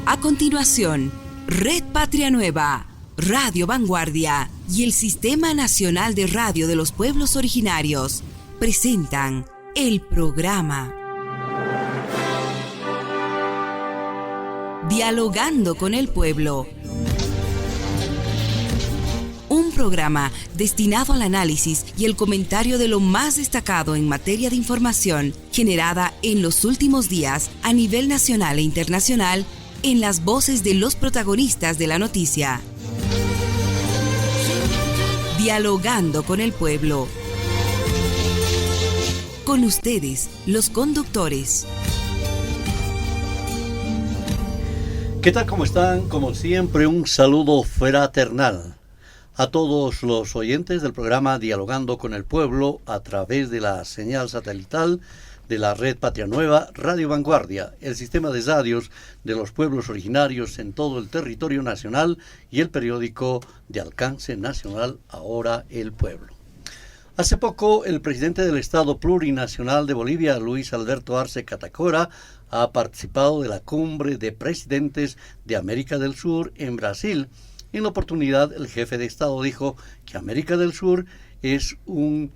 A continuación, Red Patria Nueva, Radio Vanguardia y el Sistema Nacional de Radio de los Pueblos Originarios presentan el programa Dialogando con el Pueblo. Un programa destinado al análisis y el comentario de lo más destacado en materia de información generada en los últimos días a nivel nacional e internacional en las voces de los protagonistas de la noticia. Dialogando con el Pueblo. Con ustedes, los conductores. ¿Qué tal? ¿Cómo están? Como siempre, un saludo fraternal a todos los oyentes del programa Dialogando con el Pueblo a través de la señal satelital de la Red Patria Nueva, Radio Vanguardia, el sistema de radios de los pueblos originarios en todo el territorio nacional y el periódico de alcance nacional Ahora el Pueblo. Hace poco, el presidente del Estado Plurinacional de Bolivia, Luis Alberto Arce Catacora, ha participado de la cumbre de presidentes de América del Sur en Brasil. En la oportunidad, el jefe de Estado dijo que América del Sur es una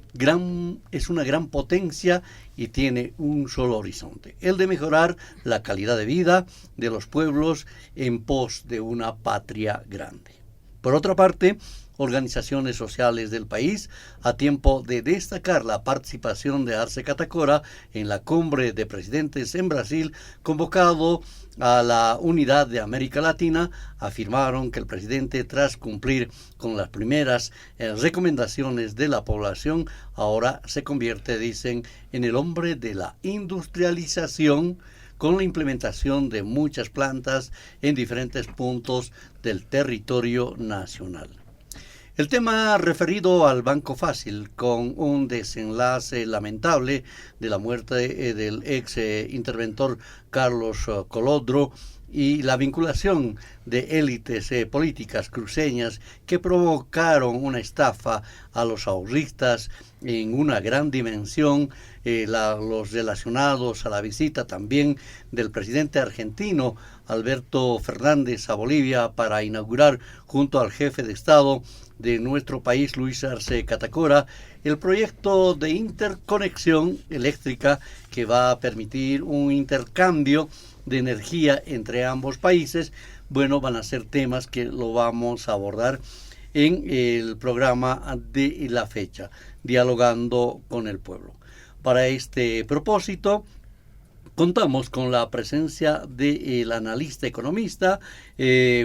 gran potencia y tiene un solo horizonte, el de mejorar la calidad de vida de los pueblos en pos de una patria grande. Por otra parte, organizaciones sociales del país, a tiempo de destacar la participación de Arce Catacora en la cumbre de presidentes en Brasil, convocado a la unidad de América Latina, afirmaron que el presidente, tras cumplir con las primeras recomendaciones de la población, ahora se convierte, dicen, en el hombre de la industrialización, con la implementación de muchas plantas en diferentes puntos del territorio nacional. El tema referido al Banco Fácil, con un desenlace lamentable de la muerte del ex interventor Carlos Colodro y la vinculación de élites políticas cruceñas que provocaron una estafa a los ahorristas en una gran dimensión, los relacionados a la visita también del presidente argentino Alberto Fernández a Bolivia para inaugurar junto al jefe de Estado de nuestro país, Luis Arce Catacora, el proyecto de interconexión eléctrica que va a permitir un intercambio de energía entre ambos países. Bueno, van a ser temas que lo vamos a abordar en el programa de la fecha, Dialogando con el Pueblo. Para este propósito, contamos con la presencia del analista economista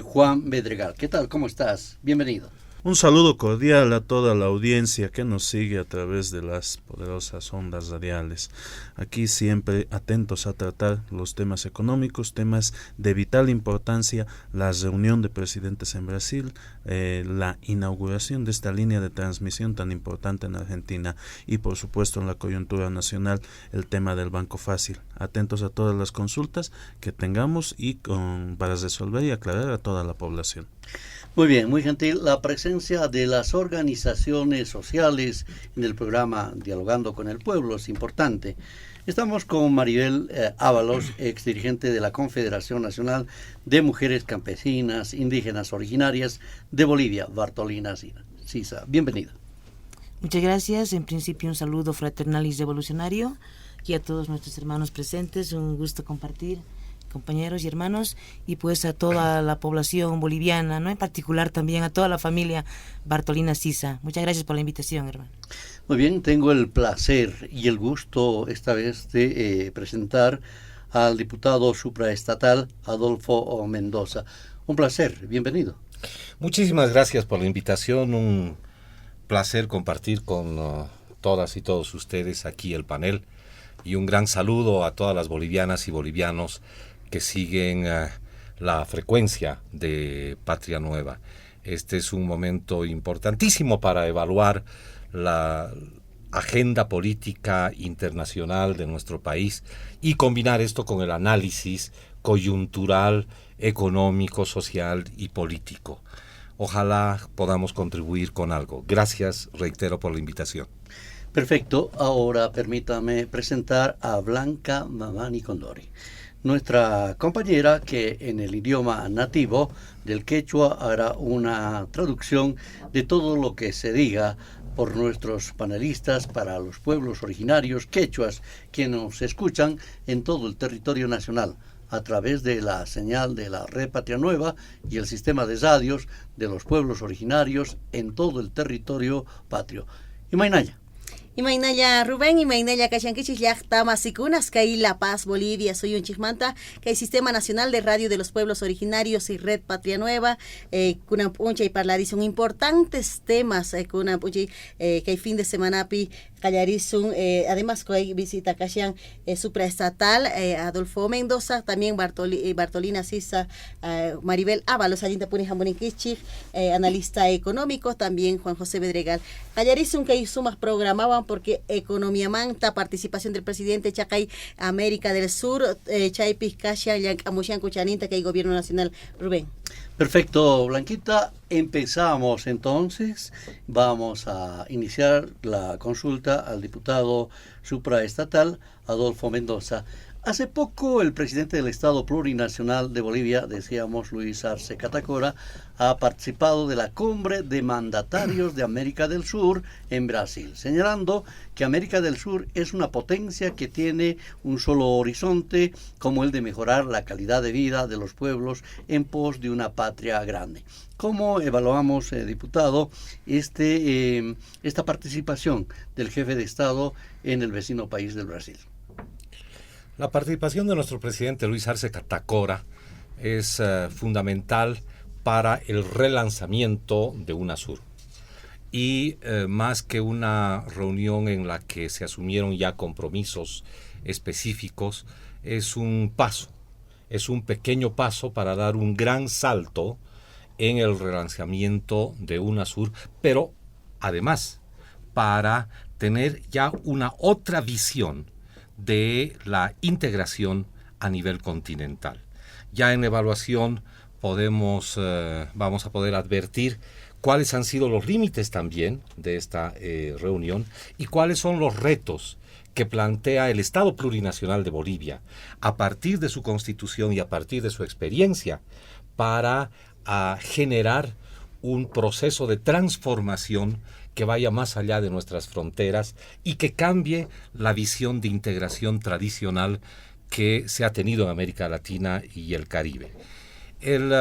Juan Bedregal. ¿Qué tal? ¿Cómo estás? Bienvenido. Un saludo cordial a toda la audiencia que nos sigue a través de las poderosas ondas radiales. Aquí siempre atentos a tratar los temas económicos, temas de vital importancia, la reunión de presidentes en Brasil, la inauguración de esta línea de transmisión tan importante en Argentina y por supuesto en la coyuntura nacional el tema del Banco Fácil. Atentos a todas las consultas que tengamos y para resolver y aclarar a toda la población. Muy bien, muy gentil. La presencia de las organizaciones sociales en el programa Dialogando con el Pueblo es importante. Estamos con Maribel Ábalos, ex dirigente de la Confederación Nacional de Mujeres Campesinas Indígenas Originarias de Bolivia, Bartolina Sisa. Bienvenida. Muchas gracias. En principio un saludo fraternal y revolucionario y a todos nuestros hermanos presentes. Un gusto compartir, compañeros y hermanos, y pues a toda la población boliviana, ¿no? En particular también a toda la familia Bartolina Sisa. Muchas gracias por la invitación, hermano. Muy bien, tengo el placer y el gusto esta vez de presentar al diputado supraestatal Adolfo Mendoza. Un placer, bienvenido. Muchísimas gracias por la invitación, un placer compartir con todas y todos ustedes aquí el panel, y un gran saludo a todas las bolivianas y bolivianos que siguen la frecuencia de Patria Nueva. Este es un momento importantísimo para evaluar la agenda política internacional de nuestro país y combinar esto con el análisis coyuntural, económico, social y político. Ojalá podamos contribuir con algo. Gracias, reitero, por la invitación. Perfecto, ahora permítame presentar a Blanca Mamani Condori, nuestra compañera que en el idioma nativo del quechua hará una traducción de todo lo que se diga por nuestros panelistas para los pueblos originarios quechuas que nos escuchan en todo el territorio nacional a través de la señal de la Red Patria Nueva y el sistema de radios de los pueblos originarios en todo el territorio patrio. Imaynaya. Imaynaya Rubén, imaynaya kashankichis llaqta masikunas kay La Paz, Bolivia, soy un chismanta, kay Sistema Nacional de Radio de los Pueblos Originarios y Red Patria Nueva, kuna puncha y parlarizun importantes temas, kuna puncha kay fin de semana pi Callarizun, además que visita Kashan supraestatal, Adolfo Mendoza, también Bartolina Sisa, Maribel Ábalos, Ayinta Puni Jamboninkichich, analista económico, también Juan José Bedregal. Callarizun que sumas programaban porque economía manta, participación del presidente Chacay, América del Sur, Chaipis Kashan, Amushan Kuchaninta, que hay gobierno nacional. Rubén. Perfecto, Blanquita. Empezamos entonces. Vamos a iniciar la consulta al diputado supraestatal Adolfo Mendoza. Hace poco el presidente del Estado Plurinacional de Bolivia, decíamos Luis Arce Catacora, ha participado de la cumbre de mandatarios de América del Sur en Brasil, señalando que América del Sur es una potencia que tiene un solo horizonte, como el de mejorar la calidad de vida de los pueblos en pos de una patria grande. ¿Cómo evaluamos, diputado, esta participación del jefe de Estado en el vecino país del Brasil? La participación de nuestro presidente Luis Arce Catacora es fundamental para el relanzamiento de UNASUR. Y más que una reunión en la que se asumieron ya compromisos específicos, es un paso, es un pequeño paso para dar un gran salto en el relanzamiento de UNASUR, pero además para tener ya una otra visión de la integración a nivel continental. Ya en evaluación vamos a poder advertir cuáles han sido los límites también de esta reunión y cuáles son los retos que plantea el Estado Plurinacional de Bolivia a partir de su constitución y a partir de su experiencia para generar un proceso de transformación que vaya más allá de nuestras fronteras y que cambie la visión de integración tradicional que se ha tenido en América Latina y el Caribe. El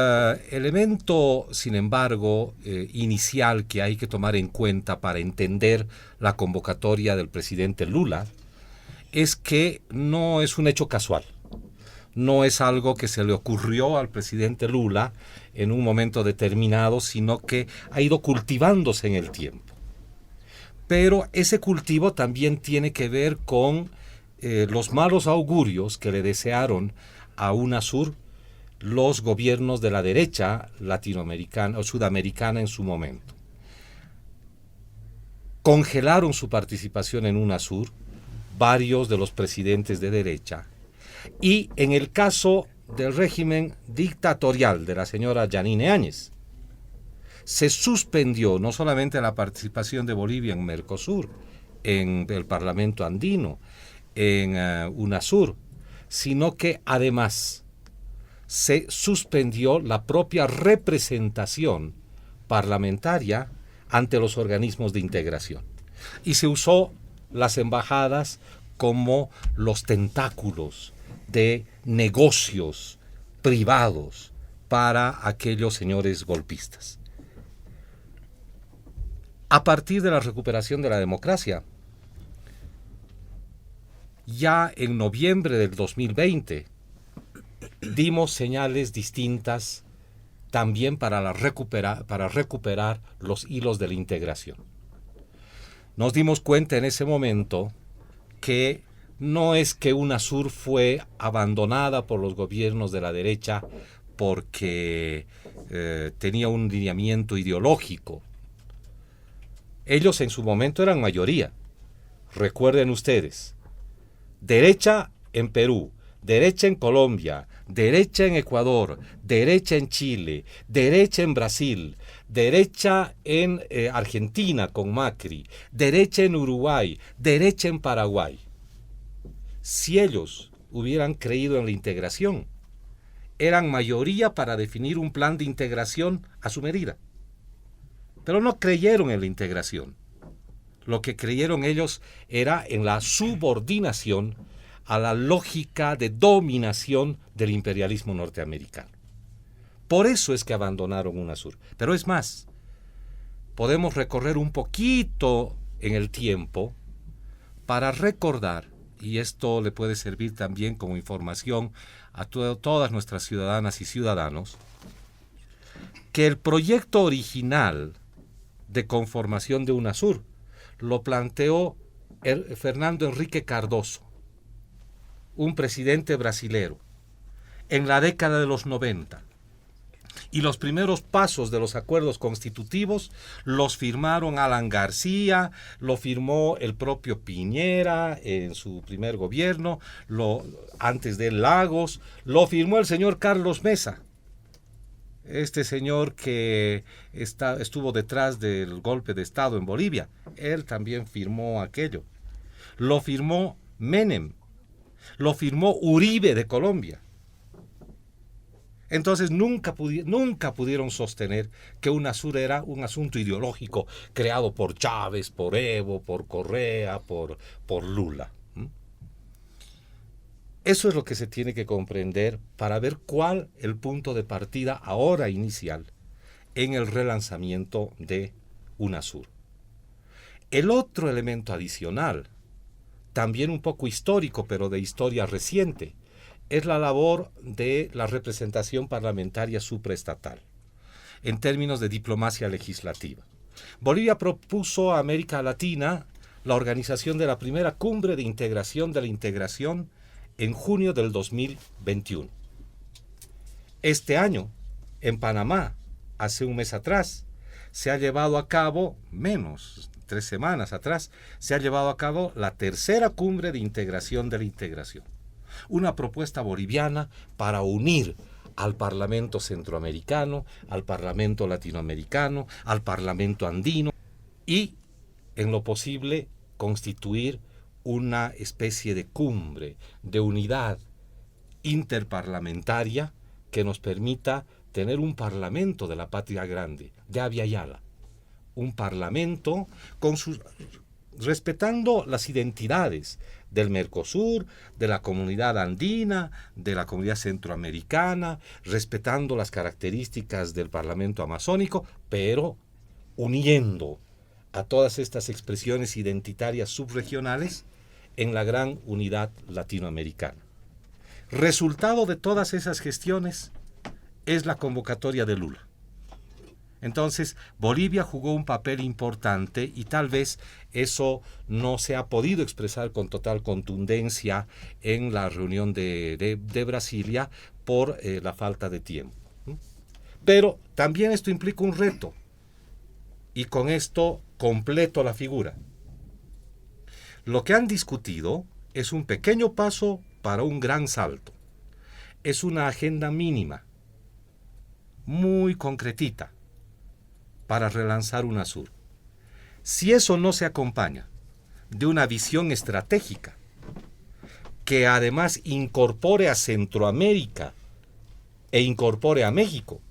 elemento, sin embargo, inicial que hay que tomar en cuenta para entender la convocatoria del presidente Lula es que no es un hecho casual. No es algo que se le ocurrió al presidente Lula en un momento determinado, sino que ha ido cultivándose en el tiempo. Pero ese cultivo también tiene que ver con los malos augurios que le desearon a UNASUR los gobiernos de la derecha latinoamericana o sudamericana en su momento. Congelaron su participación en UNASUR varios de los presidentes de derecha y en el caso del régimen dictatorial de la señora Yanine Áñez, se suspendió no solamente la participación de Bolivia en Mercosur, en el Parlamento andino, en UNASUR, sino que además se suspendió la propia representación parlamentaria ante los organismos de integración. Y se usó las embajadas como los tentáculos de negocios privados para aquellos señores golpistas. A partir de la recuperación de la democracia, ya en noviembre del 2020, dimos señales distintas también para recuperar los hilos de la integración. Nos dimos cuenta en ese momento que no es que UNASUR fue abandonada por los gobiernos de la derecha porque tenía un lineamiento ideológico. Ellos en su momento eran mayoría. Recuerden ustedes, derecha en Perú, derecha en Colombia, derecha en Ecuador, derecha en Chile, derecha en Brasil, derecha en Argentina con Macri, derecha en Uruguay, derecha en Paraguay. Si ellos hubieran creído en la integración, eran mayoría para definir un plan de integración a su medida. Pero no creyeron en la integración. Lo que creyeron ellos era en la subordinación a la lógica de dominación del imperialismo norteamericano. Por eso es que abandonaron UNASUR. Pero es más, podemos recorrer un poquito en el tiempo para recordar, y esto le puede servir también como información a todas nuestras ciudadanas y ciudadanos, que el proyecto original de conformación de UNASUR lo planteó Fernando Henrique Cardoso, un presidente brasilero, en la década de los 90. Y los primeros pasos de los acuerdos constitutivos los firmaron Alan García, lo firmó el propio Piñera en su primer gobierno, antes de Lagos, lo firmó el señor Carlos Mesa, este señor que estuvo detrás del golpe de Estado en Bolivia. Él también firmó aquello. Lo firmó Menem, lo firmó Uribe de Colombia. Entonces nunca pudieron sostener que UNASUR era un asunto ideológico creado por Chávez, por Evo, por Correa, por Lula. Eso es lo que se tiene que comprender para ver cuál es el punto de partida ahora inicial en el relanzamiento de UNASUR. El otro elemento adicional, también un poco histórico, pero de historia reciente, es la labor de la representación parlamentaria supraestatal, en términos de diplomacia legislativa. Bolivia propuso a América Latina la organización de la primera cumbre de integración de la integración en junio del 2021. Este año, en Panamá, hace un mes atrás, se ha llevado a cabo, menos 3 semanas atrás, se ha llevado a cabo la tercera cumbre de integración de la integración. Una propuesta boliviana para unir al Parlamento centroamericano, al Parlamento latinoamericano, al Parlamento andino y, en lo posible, constituir una especie de cumbre, de unidad interparlamentaria que nos permita tener un parlamento de la patria grande, de Abya Yala. Un parlamento respetando las identidades del Mercosur, de la comunidad andina, de la comunidad centroamericana, respetando las características del parlamento amazónico, pero uniendo a todas estas expresiones identitarias subregionales en la gran unidad latinoamericana. Resultado de todas esas gestiones es la convocatoria de Lula. Entonces, Bolivia jugó un papel importante y tal vez eso no se ha podido expresar con total contundencia en la reunión de Brasilia por la falta de tiempo. Pero también esto implica un reto y con esto completo la figura. Lo que han discutido es un pequeño paso para un gran salto. Es una agenda mínima, muy concretita, para relanzar UNASUR. Si eso no se acompaña de una visión estratégica que además incorpore a Centroamérica e incorpore a México,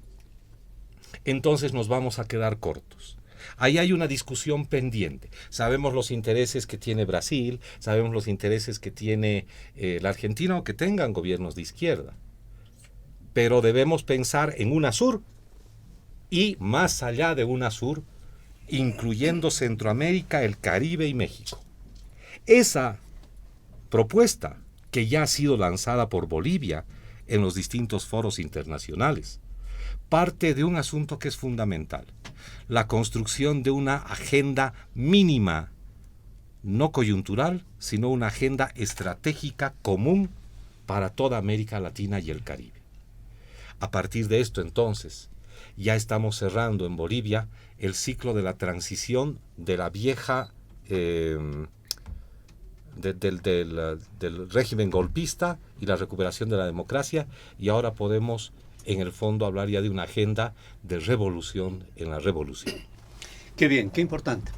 entonces nos vamos a quedar cortos. Ahí hay una discusión pendiente. Sabemos los intereses que tiene Brasil, sabemos los intereses que tiene la Argentina o que tengan gobiernos de izquierda. Pero debemos pensar en UNASUR y más allá de UNASUR, incluyendo Centroamérica, el Caribe y México. Esa propuesta, que ya ha sido lanzada por Bolivia en los distintos foros internacionales, parte de un asunto que es fundamental: la construcción de una agenda mínima, no coyuntural, sino una agenda estratégica común para toda América Latina y el Caribe. A partir de esto, entonces, ya estamos cerrando en Bolivia el ciclo de la transición de la vieja del régimen golpista y la recuperación de la democracia, y ahora podemos en el fondo hablar ya de una agenda de revolución en la revolución. Qué bien, qué importante.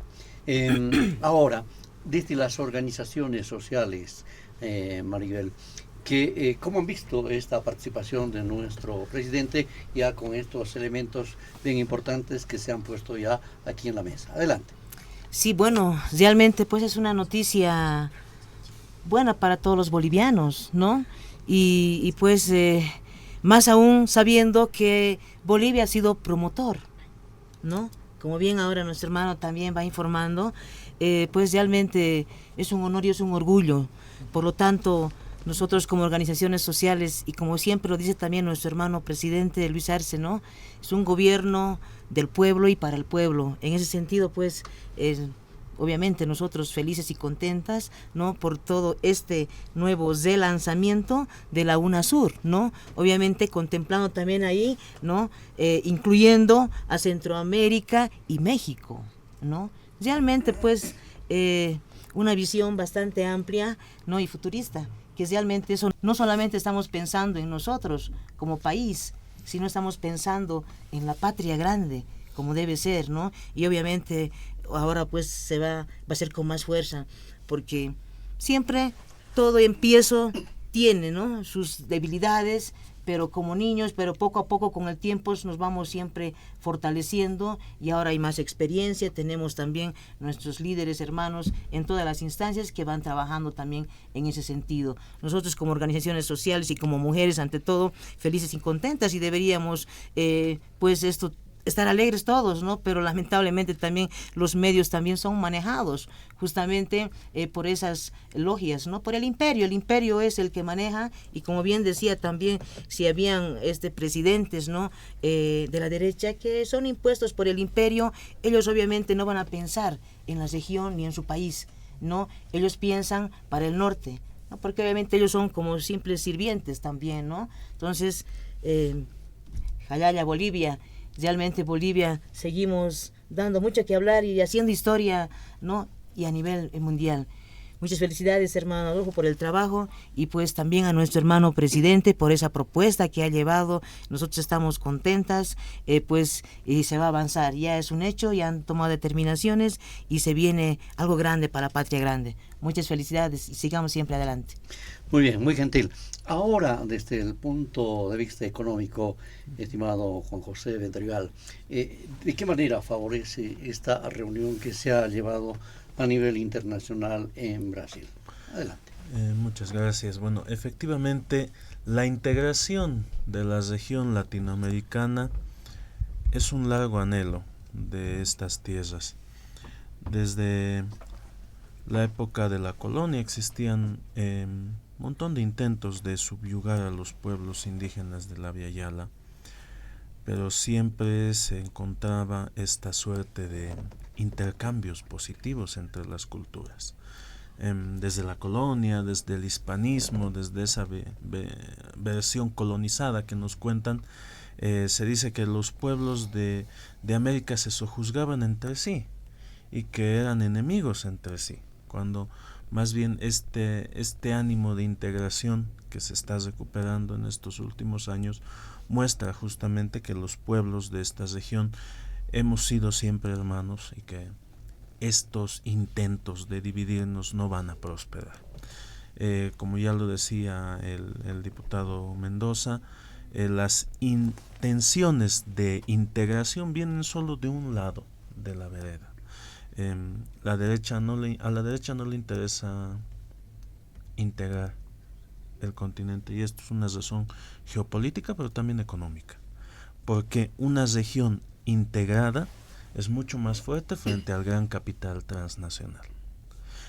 Ahora, desde las organizaciones sociales, Maribel, ¿cómo han visto esta participación de nuestro presidente ya con estos elementos bien importantes que se han puesto ya aquí en la mesa? Adelante. Sí, bueno, realmente pues es una noticia buena para todos los bolivianos, ¿no? Y pues más aún sabiendo que Bolivia ha sido promotor, ¿no? Como bien ahora nuestro hermano también va informando, pues realmente es un honor y es un orgullo. Por lo tanto, nosotros como organizaciones sociales, y como siempre lo dice también nuestro hermano presidente Luis Arce, ¿no? Es un gobierno del pueblo y para el pueblo. En ese sentido, pues, obviamente nosotros felices y contentas, ¿no? Por todo este nuevo relanzamiento de la UNASUR, ¿no? Obviamente contemplando también ahí, ¿no? Incluyendo a Centroamérica y México, ¿no? Realmente, pues, una visión bastante amplia, ¿no? Y futurista, que realmente eso no solamente estamos pensando en nosotros como país, sino estamos pensando en la patria grande, como debe ser, ¿no? Y obviamente ahora pues va a ser con más fuerza, porque siempre todo empiezo tiene, ¿no? Sus debilidades, pero como niños, pero poco a poco con el tiempo nos vamos siempre fortaleciendo, y ahora hay más experiencia, tenemos también nuestros líderes hermanos en todas las instancias que van trabajando también en ese sentido. Nosotros como organizaciones sociales y como mujeres ante todo felices y contentas, y deberíamos pues estar alegres todos, ¿no? Pero lamentablemente también los medios también son manejados justamente por esas logias, ¿no? Por el imperio es el que maneja, y como bien decía también, si habían presidentes, ¿no? De la derecha que son impuestos por el imperio, ellos obviamente no van a pensar en la región ni en su país, ¿no? Ellos piensan para el norte, ¿no? Porque obviamente ellos son como simples sirvientes también, ¿no? Entonces, Jalaya, Bolivia, realmente Bolivia seguimos dando mucho que hablar y haciendo historia, ¿no? Y a nivel mundial. Muchas felicidades, hermano Adolfo, por el trabajo, y pues también a nuestro hermano presidente por esa propuesta que ha llevado. Nosotros estamos contentas, pues, y se va a avanzar. Ya es un hecho, ya han tomado determinaciones y se viene algo grande para Patria Grande. Muchas felicidades y sigamos siempre adelante. Muy bien, muy gentil. Ahora, desde el punto de vista económico, estimado Juan José Ventrigal, ¿de qué manera favorece esta reunión que se ha llevado a nivel internacional en Brasil? Adelante. Muchas gracias. Bueno, efectivamente, la integración de la región latinoamericana es un largo anhelo de estas tierras. Desde la época de la colonia existían montón de intentos de subyugar a los pueblos indígenas de la Via Yala, pero siempre se encontraba esta suerte de intercambios positivos entre las culturas. Desde la colonia, desde el hispanismo, desde esa versión colonizada que nos cuentan, se dice que los pueblos de América se sojuzgaban entre sí y que eran enemigos entre sí, cuando más bien este ánimo de integración que se está recuperando en estos últimos años muestra justamente que los pueblos de esta región hemos sido siempre hermanos y que estos intentos de dividirnos no van a prosperar. Como ya lo decía el diputado Mendoza, las intenciones de integración vienen solo de un lado de la vereda. A la derecha no le interesa integrar el continente, y esto es una razón geopolítica pero también económica, porque una región integrada es mucho más fuerte frente al gran capital transnacional,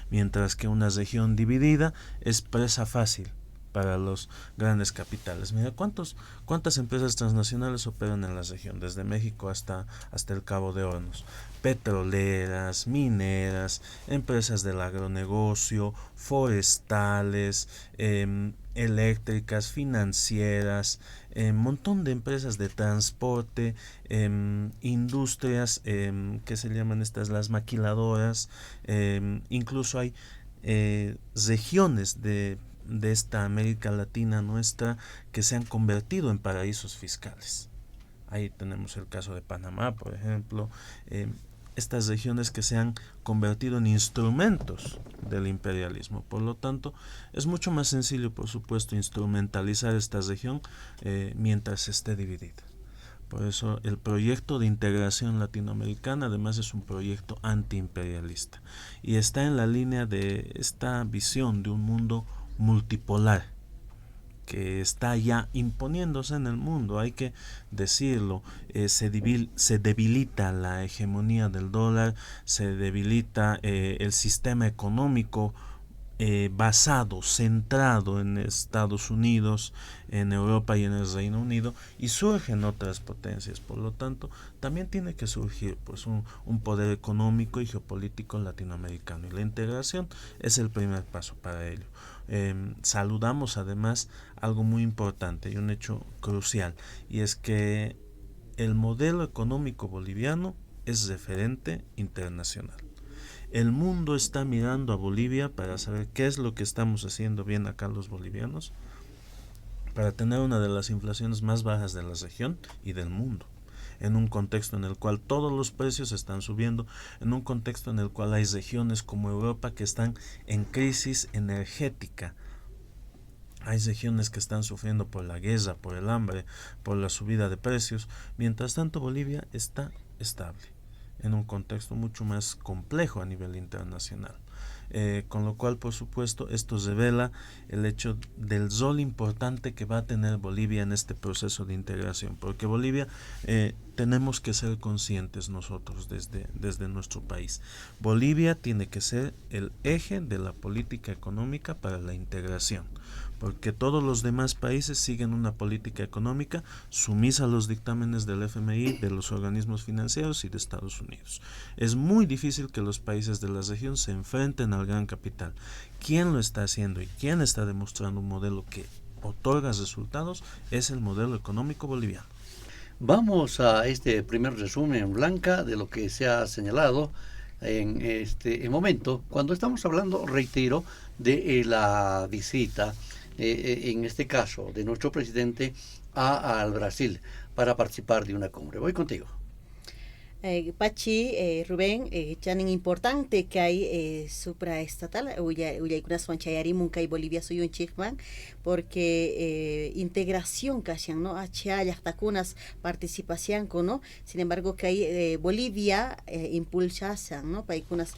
mientras que una región dividida es presa fácil para los grandes capitales. Mira cuántas empresas transnacionales operan en la región, desde México hasta el Cabo de Hornos: petroleras, mineras, empresas del agronegocio, forestales, eléctricas, financieras, montón de empresas de transporte, industrias que se llaman las maquiladoras, incluso hay regiones de esta América Latina nuestra que se han convertido en paraísos fiscales. Ahí tenemos el caso de Panamá, por ejemplo, estas regiones que se han convertido en instrumentos del imperialismo. Por lo tanto, es mucho más sencillo, por supuesto, instrumentalizar esta región mientras esté dividida. Por eso el proyecto de integración latinoamericana además es un proyecto antiimperialista y está en la línea de esta visión de un mundo multipolar que está ya imponiéndose en el mundo, hay que decirlo. Se debilita la hegemonía del dólar, se debilita el sistema económico basado, centrado en Estados Unidos, en Europa y en el Reino Unido, y surgen otras potencias. Por lo tanto, también tiene que surgir pues un poder económico y geopolítico latinoamericano, y la integración es el primer paso para ello. Saludamos además algo muy importante y un hecho crucial, y es que el modelo económico boliviano es referente internacional. El mundo está mirando a Bolivia para saber qué es lo que estamos haciendo bien acá los bolivianos, para tener una de las inflaciones más bajas de la región y del mundo, en un contexto en el cual todos los precios están subiendo, en un contexto en el cual hay regiones como Europa que están en crisis energética. Hay regiones que están sufriendo por la guerra, por el hambre, por la subida de precios. Mientras tanto, Bolivia está estable en un contexto mucho más complejo a nivel internacional. Con lo cual, por supuesto, esto revela el hecho del rol importante que va a tener Bolivia en este proceso de integración, porque Bolivia, tenemos que ser conscientes nosotros desde nuestro país. Bolivia tiene que ser el eje de la política económica para la integración, porque todos los demás países siguen una política económica sumisa a los dictámenes del FMI, de los organismos financieros y de Estados Unidos. Es muy difícil que los países de la región se enfrenten al gran capital. ¿Quién lo está haciendo y quién está demostrando un modelo que otorga resultados? Es el modelo económico boliviano. Vamos a este primer resumen, Blanca, de lo que se ha señalado en este momento, cuando estamos hablando, reitero, de la visita, en este caso, de nuestro presidente al Brasil para participar de una cumbre. Voy contigo. Pachi, Rubén, chanin importante que hay supraestatal, uyaykunas wanchayarimun kay Bolivia suyun chikman, porque integración kashan, ¿no? Achayaktakunas participación, ¿no? Sin embargo, que hay Bolivia impulsasan, ¿no? Paikunas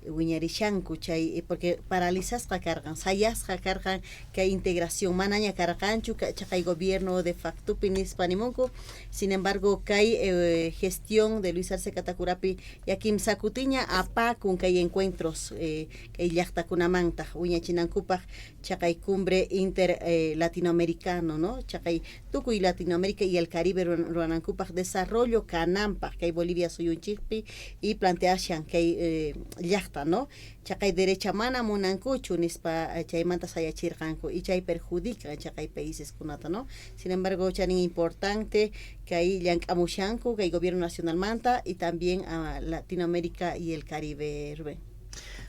wiñarishanku chay, porque paralizasqa karqan, sayasqa karqan kay integración manaña karqanchu chaqay gobierno de facto panimunku. Sin embargo, kay gestión de Luis Arce Catacurapi yakim sakutiña apakun kay encuentros kay llaqtakunamanta wiñachinankupaq chaqay cumbre inter latinoamericano, ¿no? Chaqay tukuy Latinoamérica y el Caribe ruanankupaq desarrollo kananpaq kay Bolivia suyunchikpi y planteashan kay llaqta, ¿no? Chaqay derecha mana munankuchu nispa chaymanta sayachirqanku y chay perjudica chaqay países kunata, ¿no? Sin embargo, chanin importante que ahí llank'amushanku kay gobierno nacional manta y también a Latinoamérica y el Caribe, Rubén.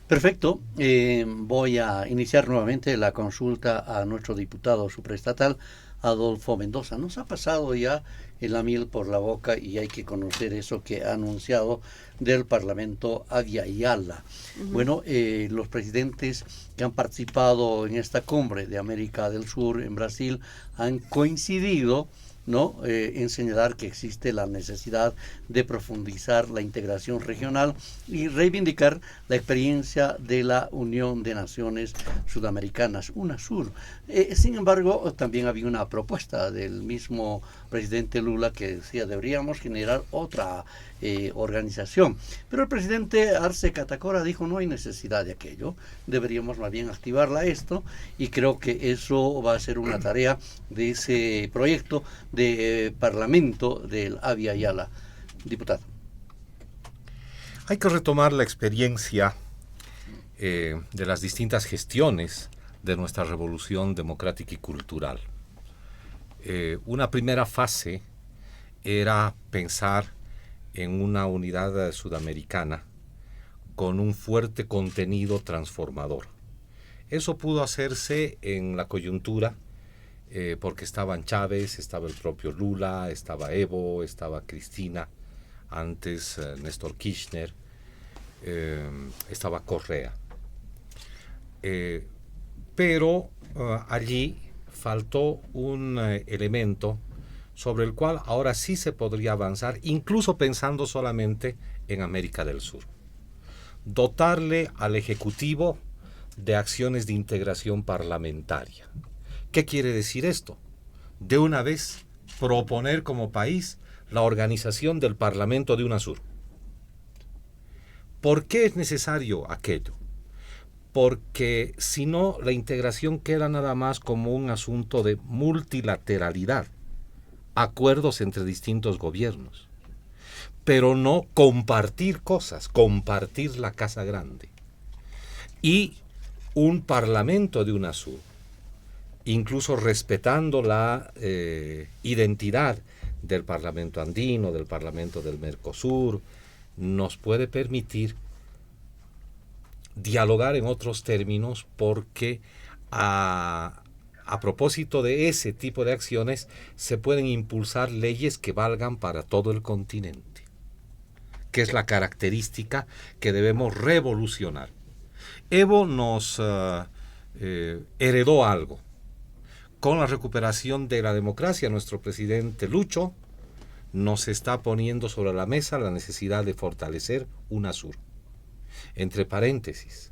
Perfecto. Voy a iniciar nuevamente la consulta a nuestro diputado supraestatal, Adolfo Mendoza. Nos ha pasado ya la miel por la boca y hay que conocer eso que ha anunciado del Parlamento Abya Yala. Bueno, los presidentes que han participado en esta cumbre de América del Sur en Brasil han coincidido, ¿no? En señalar que existe la necesidad de profundizar la integración regional y reivindicar la experiencia de la Unión de Naciones Sudamericanas, UNASUR. Sin embargo, también había una propuesta del mismo presidente Lula que decía deberíamos generar otra organización. Pero el presidente Arce Catacora dijo no hay necesidad de aquello, deberíamos más bien activarla esto, y creo que eso va a ser una tarea de ese proyecto de Parlamento del Abya Yala. Diputado. Hay que retomar la experiencia de las distintas gestiones de nuestra revolución democrática y cultural. Una primera fase era pensar en una unidad sudamericana con un fuerte contenido transformador. Eso pudo hacerse en la coyuntura, porque estaban Chávez, estaba el propio Lula, estaba Evo, estaba Cristina, antes Néstor Kirchner, estaba Correa. Pero allí faltó un elemento sobre el cual ahora sí se podría avanzar, incluso pensando solamente en América del Sur. Dotarle al Ejecutivo de acciones de integración parlamentaria. ¿Qué quiere decir esto? De una vez proponer como país la organización del Parlamento de UNASUR. ¿Por qué es necesario aquello? Porque si no, la integración queda nada más como un asunto de multilateralidad, acuerdos entre distintos gobiernos, pero no compartir cosas, compartir la casa grande. Y un parlamento de UNASUR, incluso respetando la identidad del Parlamento andino, del Parlamento del Mercosur, nos puede permitir dialogar en otros términos, porque a propósito de ese tipo de acciones se pueden impulsar leyes que valgan para todo el continente, que es la característica que debemos revolucionar. Evo nos heredó algo. Con la recuperación de la democracia, nuestro presidente Lucho nos está poniendo sobre la mesa la necesidad de fortalecer UNASUR. Entre paréntesis,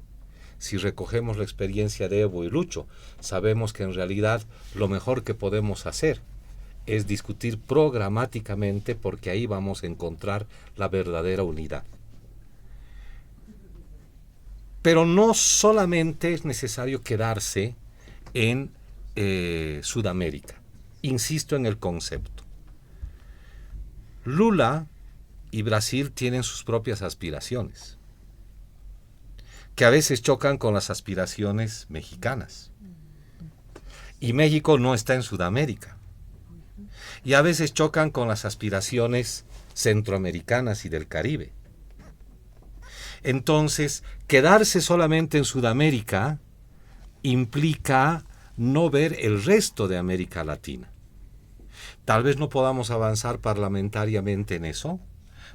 si recogemos la experiencia de Evo y Lucho, sabemos que en realidad lo mejor que podemos hacer es discutir programáticamente, porque ahí vamos a encontrar la verdadera unidad. Pero no solamente es necesario quedarse en Sudamérica. Insisto en el concepto. Lula y Brasil tienen sus propias aspiraciones, que a veces chocan con las aspiraciones mexicanas. Y México no está en Sudamérica. Y a veces chocan con las aspiraciones centroamericanas y del Caribe. Entonces, quedarse solamente en Sudamérica implica no ver el resto de América Latina. Tal vez no podamos avanzar parlamentariamente en eso,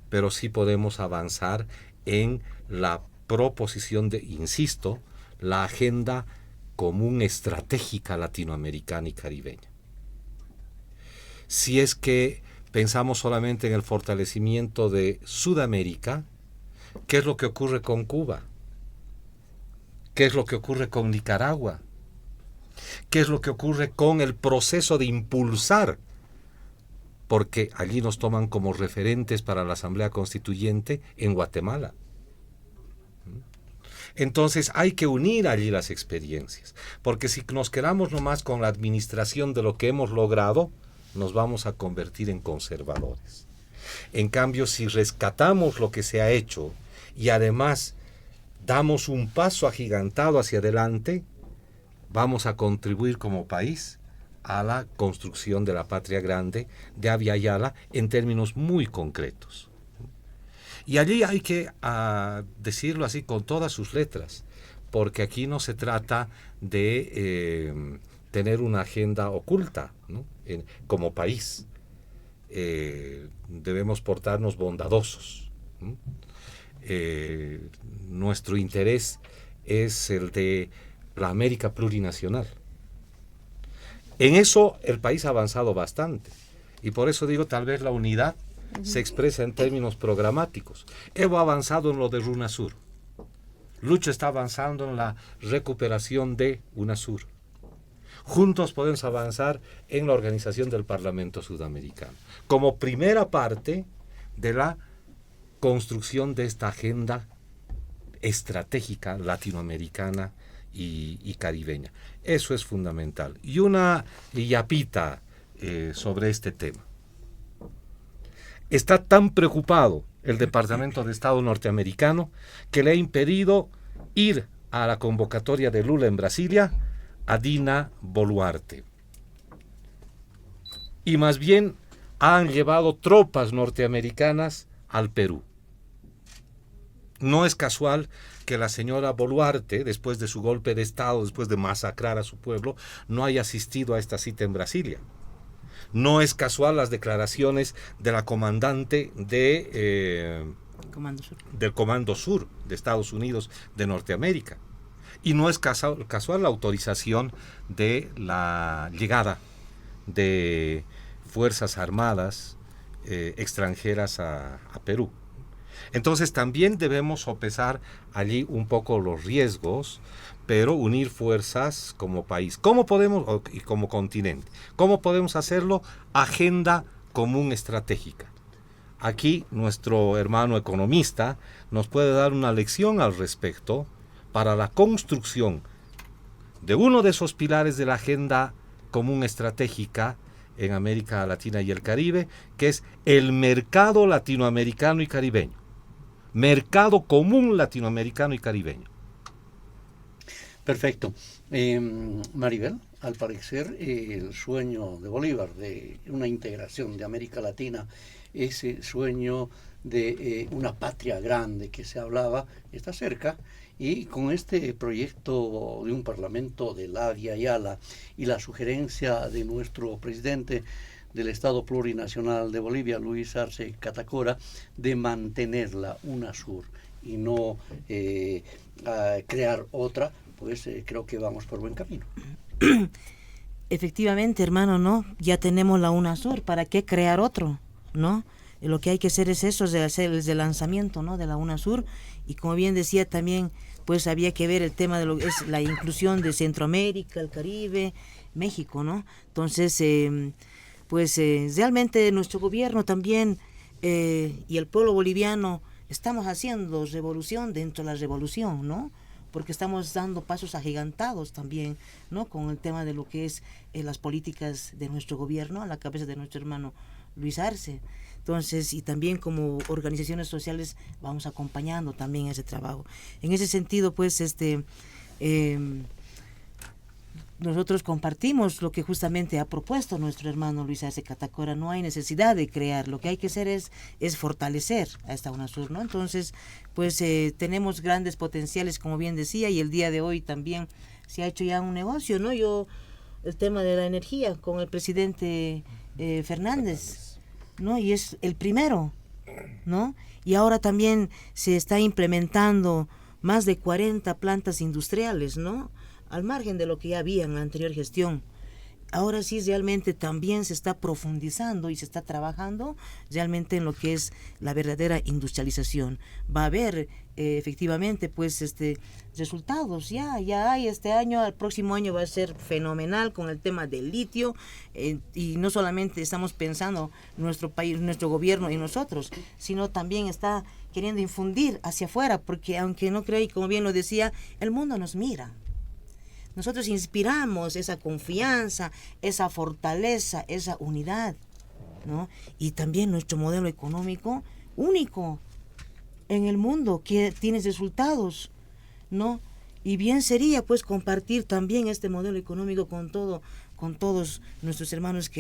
pero sí podemos avanzar en la proposición de, insisto, la agenda común estratégica latinoamericana y caribeña. Si es que pensamos solamente en el fortalecimiento de Sudamérica, ¿qué es lo que ocurre con Cuba? ¿Qué es lo que ocurre con Nicaragua? ¿Qué es lo que ocurre con el proceso de impulsar? Porque allí nos toman como referentes para la Asamblea Constituyente en Guatemala. Entonces hay que unir allí las experiencias, porque si nos quedamos nomás con la administración de lo que hemos logrado, nos vamos a convertir en conservadores. En cambio, si rescatamos lo que se ha hecho y además damos un paso agigantado hacia adelante, vamos a contribuir como país a la construcción de la patria grande de Abya Yala en términos muy concretos. Y allí hay que decirlo así con todas sus letras, porque aquí no se trata de tener una agenda oculta, ¿no? Como país. Debemos portarnos bondadosos. Nuestro interés es el de la América plurinacional. En eso el país ha avanzado bastante, y por eso digo, tal vez la unidad se expresa en términos programáticos. Evo ha avanzado en lo de UNASUR. Lucho está avanzando en la recuperación de UNASUR. Juntos podemos avanzar en la organización del Parlamento Sudamericano, como primera parte de la construcción de esta agenda estratégica latinoamericana y caribeña. Eso es fundamental. Y una yapita sobre este tema. Está tan preocupado el Departamento de Estado norteamericano que le ha impedido ir a la convocatoria de Lula en Brasilia a Dina Boluarte. Y más bien han llevado tropas norteamericanas al Perú. No es casual que la señora Boluarte, después de su golpe de Estado, después de masacrar a su pueblo, no haya asistido a esta cita en Brasilia. No es casual las declaraciones de la comandante del Comando Sur de Estados Unidos de Norteamérica. Y no es casual la autorización de la llegada de fuerzas armadas extranjeras a Perú. Entonces también debemos sopesar allí un poco los riesgos, pero unir fuerzas como país. ¿Cómo podemos, y como continente? ¿Cómo podemos hacerlo? Agenda común estratégica. Aquí nuestro hermano economista nos puede dar una lección al respecto para la construcción de uno de esos pilares de la agenda común estratégica en América Latina y el Caribe, que es el mercado latinoamericano y caribeño. Mercado común latinoamericano y caribeño. Perfecto. Maribel, al parecer el sueño de Bolívar de una integración de América Latina, ese sueño de una patria grande que se hablaba, está cerca, y con este proyecto de un parlamento de Lavia y Ala y la sugerencia de nuestro presidente del Estado Plurinacional de Bolivia, Luis Arce Catacora, de mantener la UNASUR y no crear otra, pues creo que vamos por buen camino. Efectivamente, hermano, ¿no? Ya tenemos la UNASUR, ¿para qué crear otro? ¿No? Lo que hay que hacer es eso, de hacer el lanzamiento, ¿no?, de la UNASUR, y como bien decía también, pues había que ver el tema de lo que es la inclusión de Centroamérica, el Caribe, México, ¿no? Entonces, realmente nuestro gobierno también y el pueblo boliviano estamos haciendo revolución dentro de la revolución, ¿no? Porque estamos dando pasos agigantados también, ¿no?, con el tema de lo que es las políticas de nuestro gobierno a la cabeza de nuestro hermano Luis Arce. Entonces, y también como organizaciones sociales vamos acompañando también ese trabajo. En ese sentido, pues, nosotros compartimos lo que justamente ha propuesto nuestro hermano Luis Arce Catacora. No hay necesidad de crear, lo que hay que hacer es fortalecer a esta UNASUR, ¿no? Entonces, pues tenemos grandes potenciales, como bien decía, y el día de hoy también se ha hecho ya un negocio, ¿no? El tema de la energía con el presidente Fernández, ¿no? Y es el primero, ¿no? Y ahora también se está implementando más de 40 plantas industriales, ¿no?, al margen de lo que ya había en la anterior gestión. Ahora sí realmente también se está profundizando y se está trabajando realmente en lo que es la verdadera industrialización. Va a haber efectivamente pues resultados, ya hay este año, el próximo año va a ser fenomenal con el tema del litio, y no solamente estamos pensando nuestro país, nuestro gobierno y nosotros, sino también está queriendo infundir hacia afuera, porque aunque no crea, y como bien lo decía, el mundo nos mira. Nosotros inspiramos esa confianza, esa fortaleza, esa unidad, ¿no? Y también nuestro modelo económico único en el mundo, que tiene resultados, ¿no? Y bien sería pues compartir también este modelo económico con todos nuestros hermanos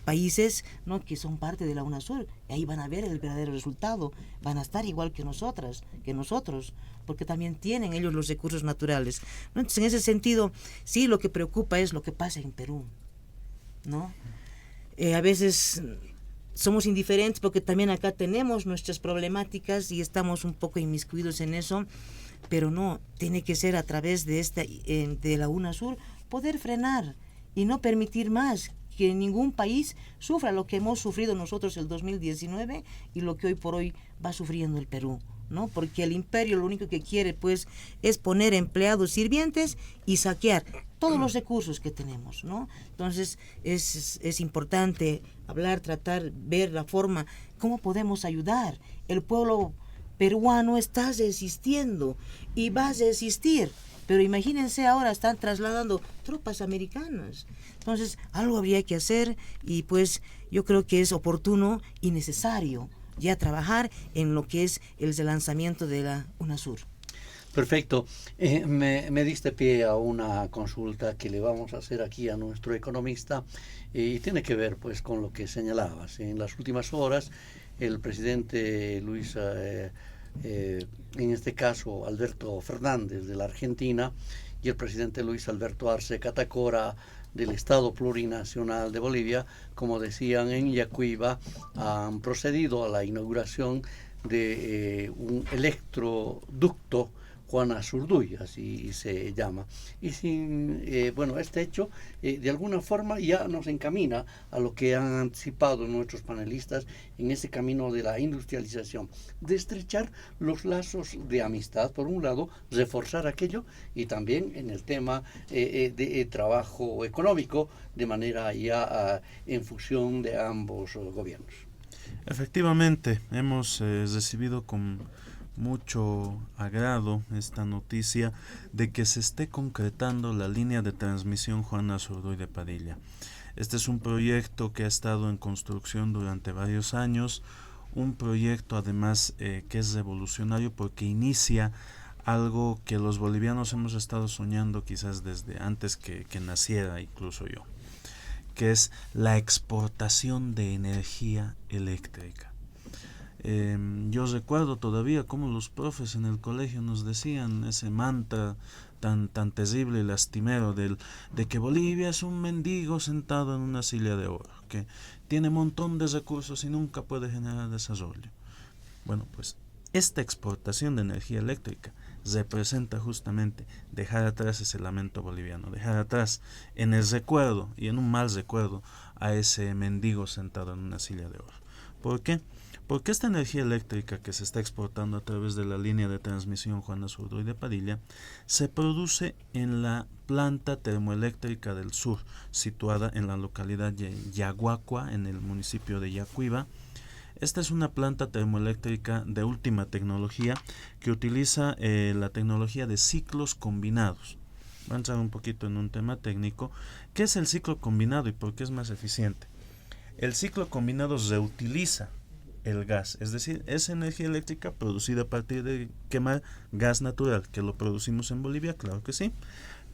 países, ¿no?, que son parte de la UNASUR. Y ahí van a ver el verdadero resultado, van a estar igual que nosotros, porque también tienen ellos los recursos naturales, ¿no? Entonces, en ese sentido, sí, lo que preocupa es lo que pasa en Perú, ¿no? A veces somos indiferentes porque también acá tenemos nuestras problemáticas y estamos un poco inmiscuidos en eso, pero no, tiene que ser a través de la UNASUR poder frenar y no permitir más que ningún país sufra lo que hemos sufrido nosotros el 2019 y lo que hoy por hoy va sufriendo el Perú, ¿no? Porque el imperio lo único que quiere pues es poner empleados sirvientes y saquear todos los recursos que tenemos, ¿no? Entonces es importante hablar, tratar, ver la forma, cómo podemos ayudar. El pueblo peruano está resistiendo y va a resistir, pero imagínense, ahora están trasladando tropas americanas. Entonces algo habría que hacer, y pues yo creo que es oportuno y necesario ya trabajar en lo que es el lanzamiento de la UNASUR. Perfecto. Me diste pie a una consulta que le vamos a hacer aquí a nuestro economista, y tiene que ver pues con lo que señalabas. En las últimas horas el presidente Luis en este caso Alberto Fernández de la Argentina y el presidente Luis Alberto Arce Catacora del Estado Plurinacional de Bolivia, como decían en Yacuiba, han procedido a la inauguración de un electroducto Juan Azurduy, así se llama. Y bueno, este hecho de alguna forma ya nos encamina a lo que han anticipado nuestros panelistas en ese camino de la industrialización, de estrechar los lazos de amistad, por un lado, reforzar aquello, y también en el tema de trabajo económico, de manera ya en función de ambos gobiernos. Efectivamente, hemos recibido con mucho agrado esta noticia de que se esté concretando la línea de transmisión Juan Azurduy de Padilla. Este es un proyecto que ha estado en construcción durante varios años, un proyecto además que es revolucionario porque inicia algo que los bolivianos hemos estado soñando quizás desde antes que naciera incluso yo, que es la exportación de energía eléctrica. Yo recuerdo todavía cómo los profes en el colegio nos decían ese mantra tan terrible y lastimero de que Bolivia es un mendigo sentado en una silla de oro, que tiene un montón de recursos y nunca puede generar desarrollo. Bueno, pues esta exportación de energía eléctrica representa justamente dejar atrás ese lamento boliviano, dejar atrás en el recuerdo y en un mal recuerdo a ese mendigo sentado en una silla de oro. ¿Por qué? Porque esta energía eléctrica que se está exportando a través de la línea de transmisión Juan Azurduy de Padilla se produce en la planta termoeléctrica del sur, situada en la localidad de Yaguacua, en el municipio de Yacuiba. Esta es una planta termoeléctrica de última tecnología que utiliza la tecnología de ciclos combinados. Voy a entrar un poquito en un tema técnico. ¿Qué es el ciclo combinado y por qué es más eficiente? El ciclo combinado reutiliza el gas, es decir, es energía eléctrica producida a partir de quemar gas natural, que lo producimos en Bolivia, claro que sí,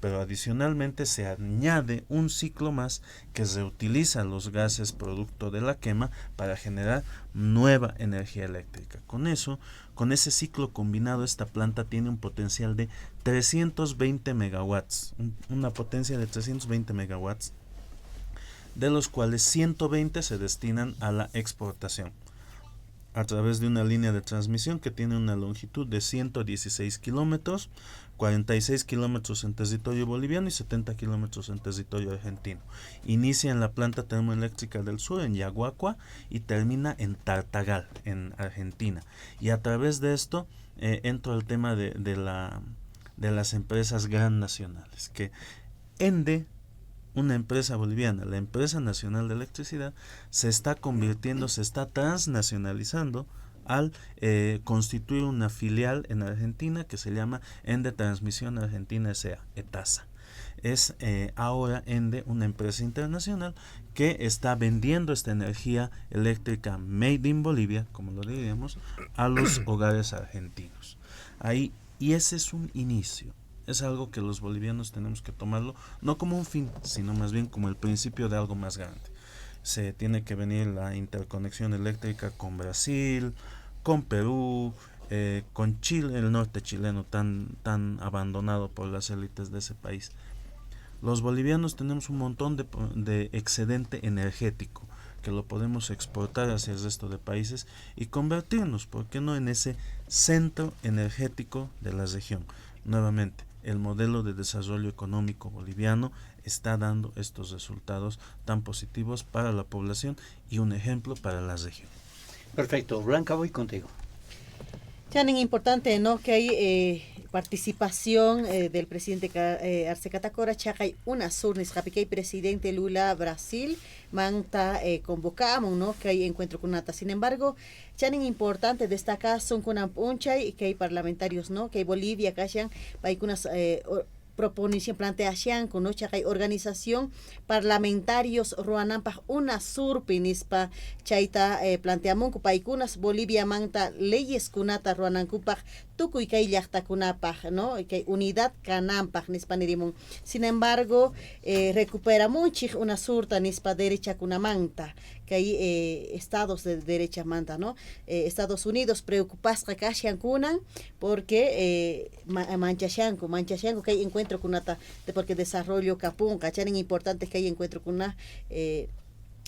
pero adicionalmente se añade un ciclo más que reutiliza los gases producto de la quema para generar nueva energía eléctrica. Con eso, con ese ciclo combinado, esta planta tiene un potencial de 320 megawatts, una potencia de 320 megawatts, de los cuales 120 se destinan a la exportación a través de una línea de transmisión que tiene una longitud de 116 kilómetros, 46 kilómetros en territorio boliviano y 70 kilómetros en territorio argentino. Inicia en la planta termoeléctrica del sur, en Yaguacua, y termina en Tartagal, en Argentina. Y a través de esto entro al tema de las empresas gran nacionales, que ENDE, una empresa boliviana, la Empresa Nacional de Electricidad, se está convirtiendo, se está transnacionalizando al constituir una filial en Argentina que se llama ENDE Transmisión Argentina S.A., ETASA. Es ahora ENDE una empresa internacional que está vendiendo esta energía eléctrica made in Bolivia, como lo diríamos, a los hogares argentinos. Y ese es un inicio. Es algo que los bolivianos tenemos que tomarlo no como un fin, sino más bien como el principio de algo más grande. Se tiene que venir la interconexión eléctrica con Brasil, con Perú, con Chile, el norte chileno tan abandonado por las élites de ese país. Los bolivianos tenemos un montón de excedente energético que lo podemos exportar hacia el resto de países y convertirnos, ¿por qué no?, en ese centro energético de la región. Nuevamente, el modelo de desarrollo económico boliviano está dando estos resultados tan positivos para la población y un ejemplo para la región. Perfecto. Blanca, voy contigo. Chanin, importante, ¿no?, que hay participación del presidente Arce Catacora, Chacay UNASUR, Niscapiquay, presidente Lula, Brasil, manta convocamos, ¿no?, que hay encuentro con Nata. Sin embargo, Chanin, importante destacar, son con Ampunchay, que hay parlamentarios, ¿no?, que hay Bolivia, que hay unas proposición, planteación, con hay organización parlamentarios Ruanampaj UNASUR pinispa chaita planteamon paikunas Bolivia manta leyes kunata Ruanankupaj tukuy kay llaqtakunapaq, ¿no? Kay unidad kananpaq nispa nirimun. Sin embargo, recuperamunchik una surta nispa derechakunamanta, kay estados de derecha manta, ¿no? Estados Unidos preocupasqa kashankuna porque manchashanku kay encuentro kunata, porque desarrollo kapun kacharin importantes kay encuentro kuna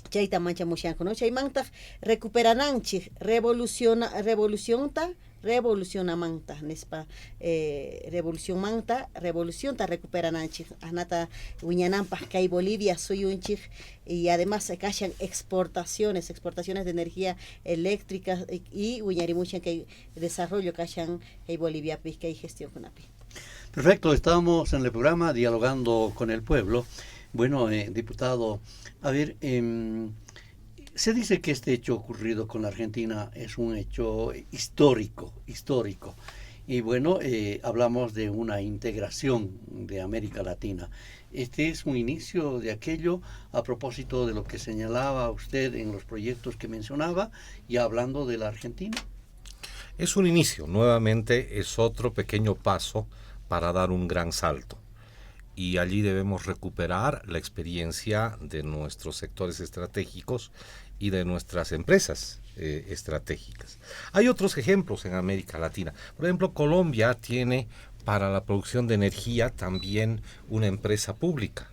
chayta manchamushanku, ¿no? Chaymanta recuperananchik revolucionamanta nispa revolucionta recuperananchik anata wiñananpaq kay Bolivia suyunchik, y además kashan exportaciones de energía eléctrica y wiñarimushan kay desarrollo kashan kay Bolivia kay gestión kunapi. Perfecto, estamos en el programa Dialogando con el Pueblo. Bueno, diputado, a ver, se dice que este hecho ocurrido con la Argentina es un hecho histórico. Y bueno, hablamos de una integración de América Latina. Este es un inicio de aquello, a propósito de lo que señalaba usted en los proyectos que mencionaba, y hablando de la Argentina. Es un inicio, nuevamente es otro pequeño paso para dar un gran salto. Y allí debemos recuperar la experiencia de nuestros sectores estratégicos y de nuestras empresas estratégicas. Hay otros ejemplos en América Latina. Por ejemplo, Colombia tiene para la producción de energía también una empresa pública,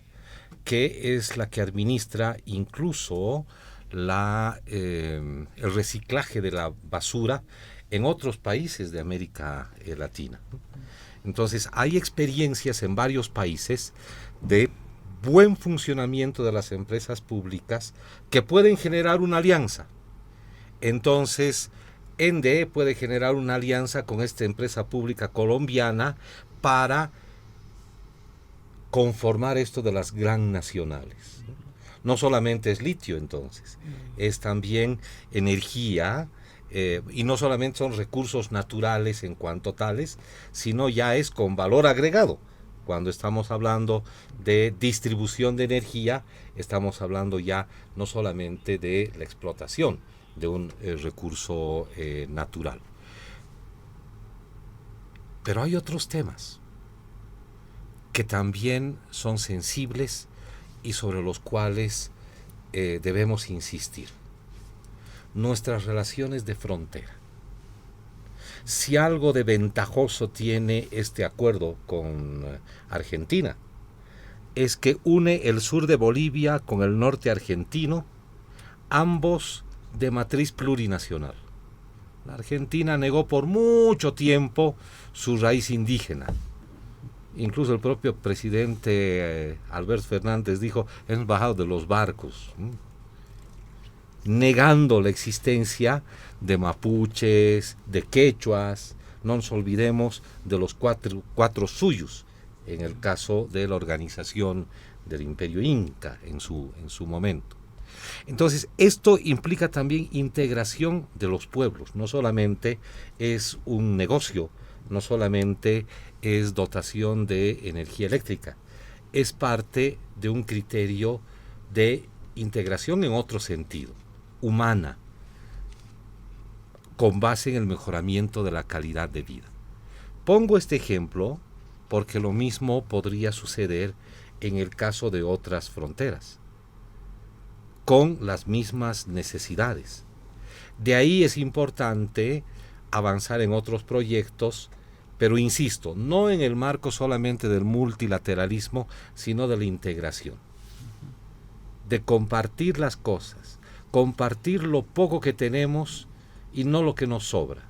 que es la que administra incluso el reciclaje de la basura en otros países de América Latina. Entonces, hay experiencias en varios países de buen funcionamiento de las empresas públicas que pueden generar una alianza. Entonces, ENDE puede generar una alianza con esta empresa pública colombiana para conformar esto de las gran nacionales. No solamente es litio, entonces, es también energía, y no solamente son recursos naturales en cuanto tales, sino ya es con valor agregado. Cuando estamos hablando de distribución de energía, estamos hablando ya no solamente de la explotación de un recurso natural. Pero hay otros temas que también son sensibles y sobre los cuales debemos insistir. Nuestras relaciones de frontera. Si algo de ventajoso tiene este acuerdo con Argentina, es que une el sur de Bolivia con el norte argentino, ambos de matriz plurinacional. La Argentina negó por mucho tiempo su raíz indígena. Incluso el propio presidente Alberto Fernández dijo, hemos bajado de los barcos, negando la existencia de mapuches, de quechuas. No nos olvidemos de los cuatro suyos, en el caso de la organización del Imperio Inca en su momento. Entonces, esto implica también integración de los pueblos. No solamente es un negocio, no solamente es dotación de energía eléctrica, es parte de un criterio de integración en otro sentido, humana, con base en el mejoramiento de la calidad de vida. Pongo este ejemplo porque lo mismo podría suceder en el caso de otras fronteras, con las mismas necesidades. De ahí es importante avanzar en otros proyectos, pero insisto, no en el marco solamente del multilateralismo, sino de la integración, de compartir las cosas, compartir lo poco que tenemos y no lo que nos sobra.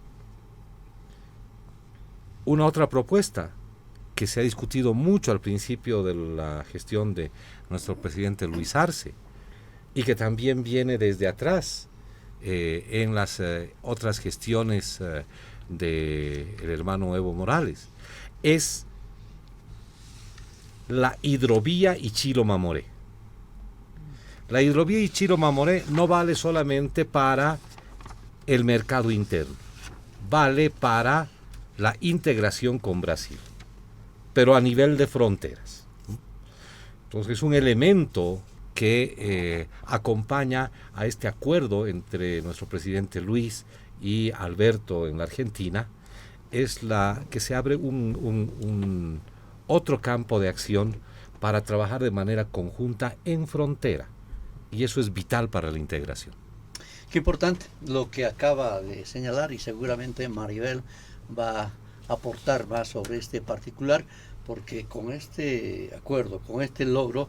Una otra propuesta que se ha discutido mucho al principio de la gestión de nuestro presidente Luis Arce y que también viene desde atrás en las otras gestiones del hermano Evo Morales, es la hidrovía Ichiro-Mamoré. La hidrovía Ichiro-Mamoré no vale solamente para el mercado interno, vale para la integración con Brasil, pero a nivel de fronteras. Entonces es un elemento que acompaña a este acuerdo entre nuestro presidente Luis y Alberto en la Argentina, es la que se abre un otro campo de acción para trabajar de manera conjunta en frontera. Y eso es vital para la integración. Qué importante lo que acaba de señalar, y seguramente Maribel va a aportar más sobre este particular, porque con este acuerdo, con este logro,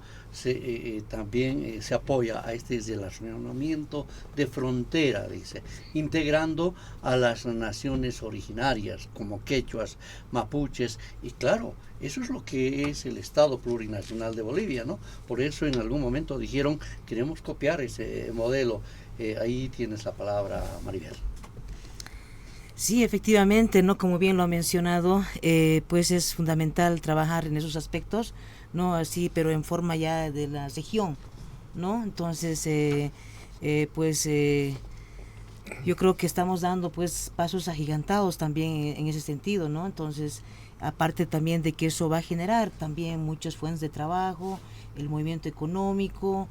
también se apoya a este relacionamiento de frontera, dice, integrando a las naciones originarias como quechuas, mapuches, y claro, eso es lo que es el Estado plurinacional de Bolivia, ¿no? Por eso en algún momento dijeron, queremos copiar ese modelo. Ahí tienes la palabra, Maribel. Sí, efectivamente, ¿no? Como bien lo ha mencionado, pues es fundamental trabajar en esos aspectos, ¿no? Así, pero en forma ya de la región, ¿no? Entonces, yo creo que estamos dando pues pasos agigantados también en ese sentido, ¿no? Entonces, aparte también de que eso va a generar también muchas fuentes de trabajo, el movimiento económico,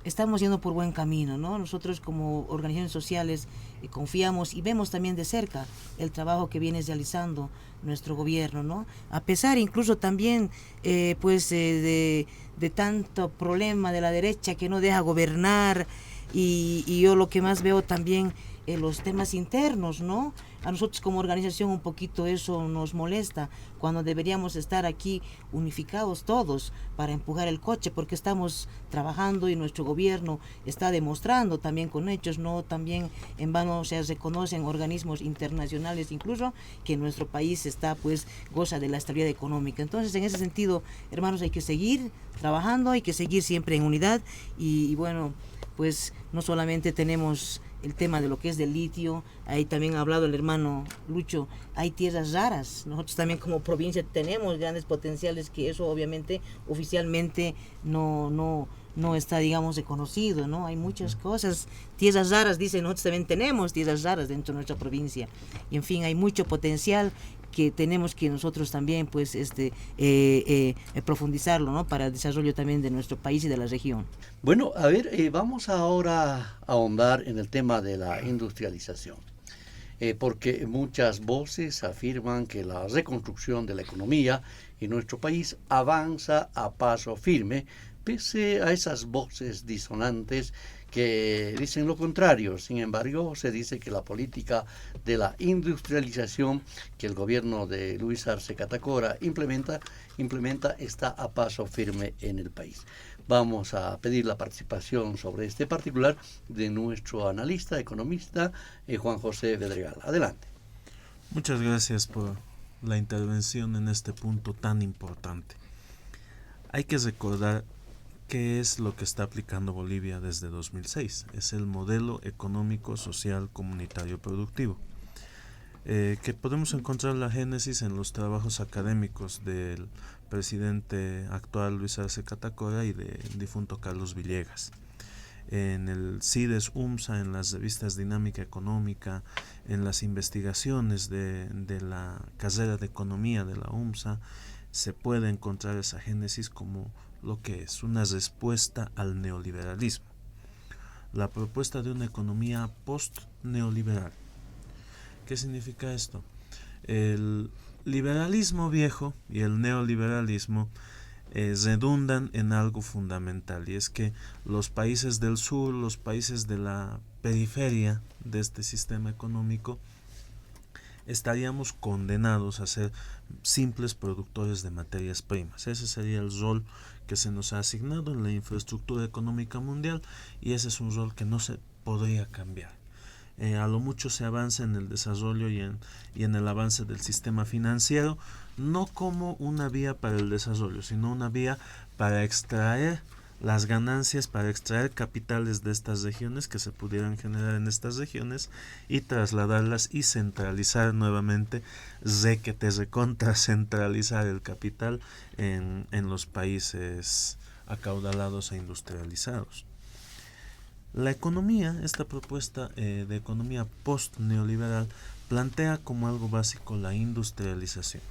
estamos yendo por buen camino, ¿no? Nosotros como organizaciones sociales confiamos y vemos también de cerca el trabajo que viene realizando nuestro gobierno, ¿no? A pesar incluso también de tanto problema de la derecha que no deja gobernar, y yo lo que más veo también los temas internos, ¿no? A nosotros como organización un poquito eso nos molesta, cuando deberíamos estar aquí unificados todos para empujar el coche, porque estamos trabajando y nuestro gobierno está demostrando también con hechos, no también en vano se reconocen organismos internacionales incluso que nuestro país está pues goza de la estabilidad económica. Entonces en ese sentido, hermanos, hay que seguir trabajando, hay que seguir siempre en unidad y bueno, pues no solamente tenemos el tema de lo que es del litio, ahí también ha hablado el hermano Lucho, hay tierras raras, nosotros también como provincia tenemos grandes potenciales que eso obviamente oficialmente no está, digamos, reconocido, ¿no? Hay muchas cosas, tierras raras, dicen, nosotros también tenemos tierras raras dentro de nuestra provincia, y en fin, hay mucho potencial que tenemos que nosotros también pues profundizarlo, ¿no? Para el desarrollo también de nuestro país y de la región. Bueno, a ver, vamos ahora a ahondar en el tema de la industrialización, porque muchas voces afirman que la reconstrucción de la economía en nuestro país avanza a paso firme, pese a esas voces disonantes que dicen lo contrario. Sin embargo, se dice que la política de la industrialización que el gobierno de Luis Arce Catacora implementa está a paso firme en el país. Vamos a pedir la participación sobre este particular de nuestro analista, economista, Juan José Bedregal. Adelante. Muchas gracias por la intervención en este punto tan importante. Hay que recordar ¿qué es lo que está aplicando Bolivia desde 2006? Es el modelo económico, social, comunitario, productivo, que podemos encontrar la génesis en los trabajos académicos del presidente actual Luis Arce Catacora y del difunto Carlos Villegas. En el CIDES UMSA, en las revistas Dinámica Económica, en las investigaciones de la carrera de economía de la UMSA, se puede encontrar esa génesis como lo que es una respuesta al neoliberalismo, la propuesta de una economía post-neoliberal. ¿Qué significa esto? El liberalismo viejo y el neoliberalismo redundan en algo fundamental, y es que los países del sur, los países de la periferia de este sistema económico, estaríamos condenados a ser simples productores de materias primas. Ese sería el rol que se nos ha asignado en la infraestructura económica mundial, y ese es un rol que no se podría cambiar. A lo mucho se avanza en el desarrollo y en el avance del sistema financiero, no como una vía para el desarrollo, sino una vía para extraer las ganancias, para extraer capitales de estas regiones que se pudieran generar en estas regiones y trasladarlas y centralizar nuevamente, recontracentralizar el capital en los países acaudalados e industrializados. La economía, esta propuesta de economía post-neoliberal, plantea como algo básico la industrialización.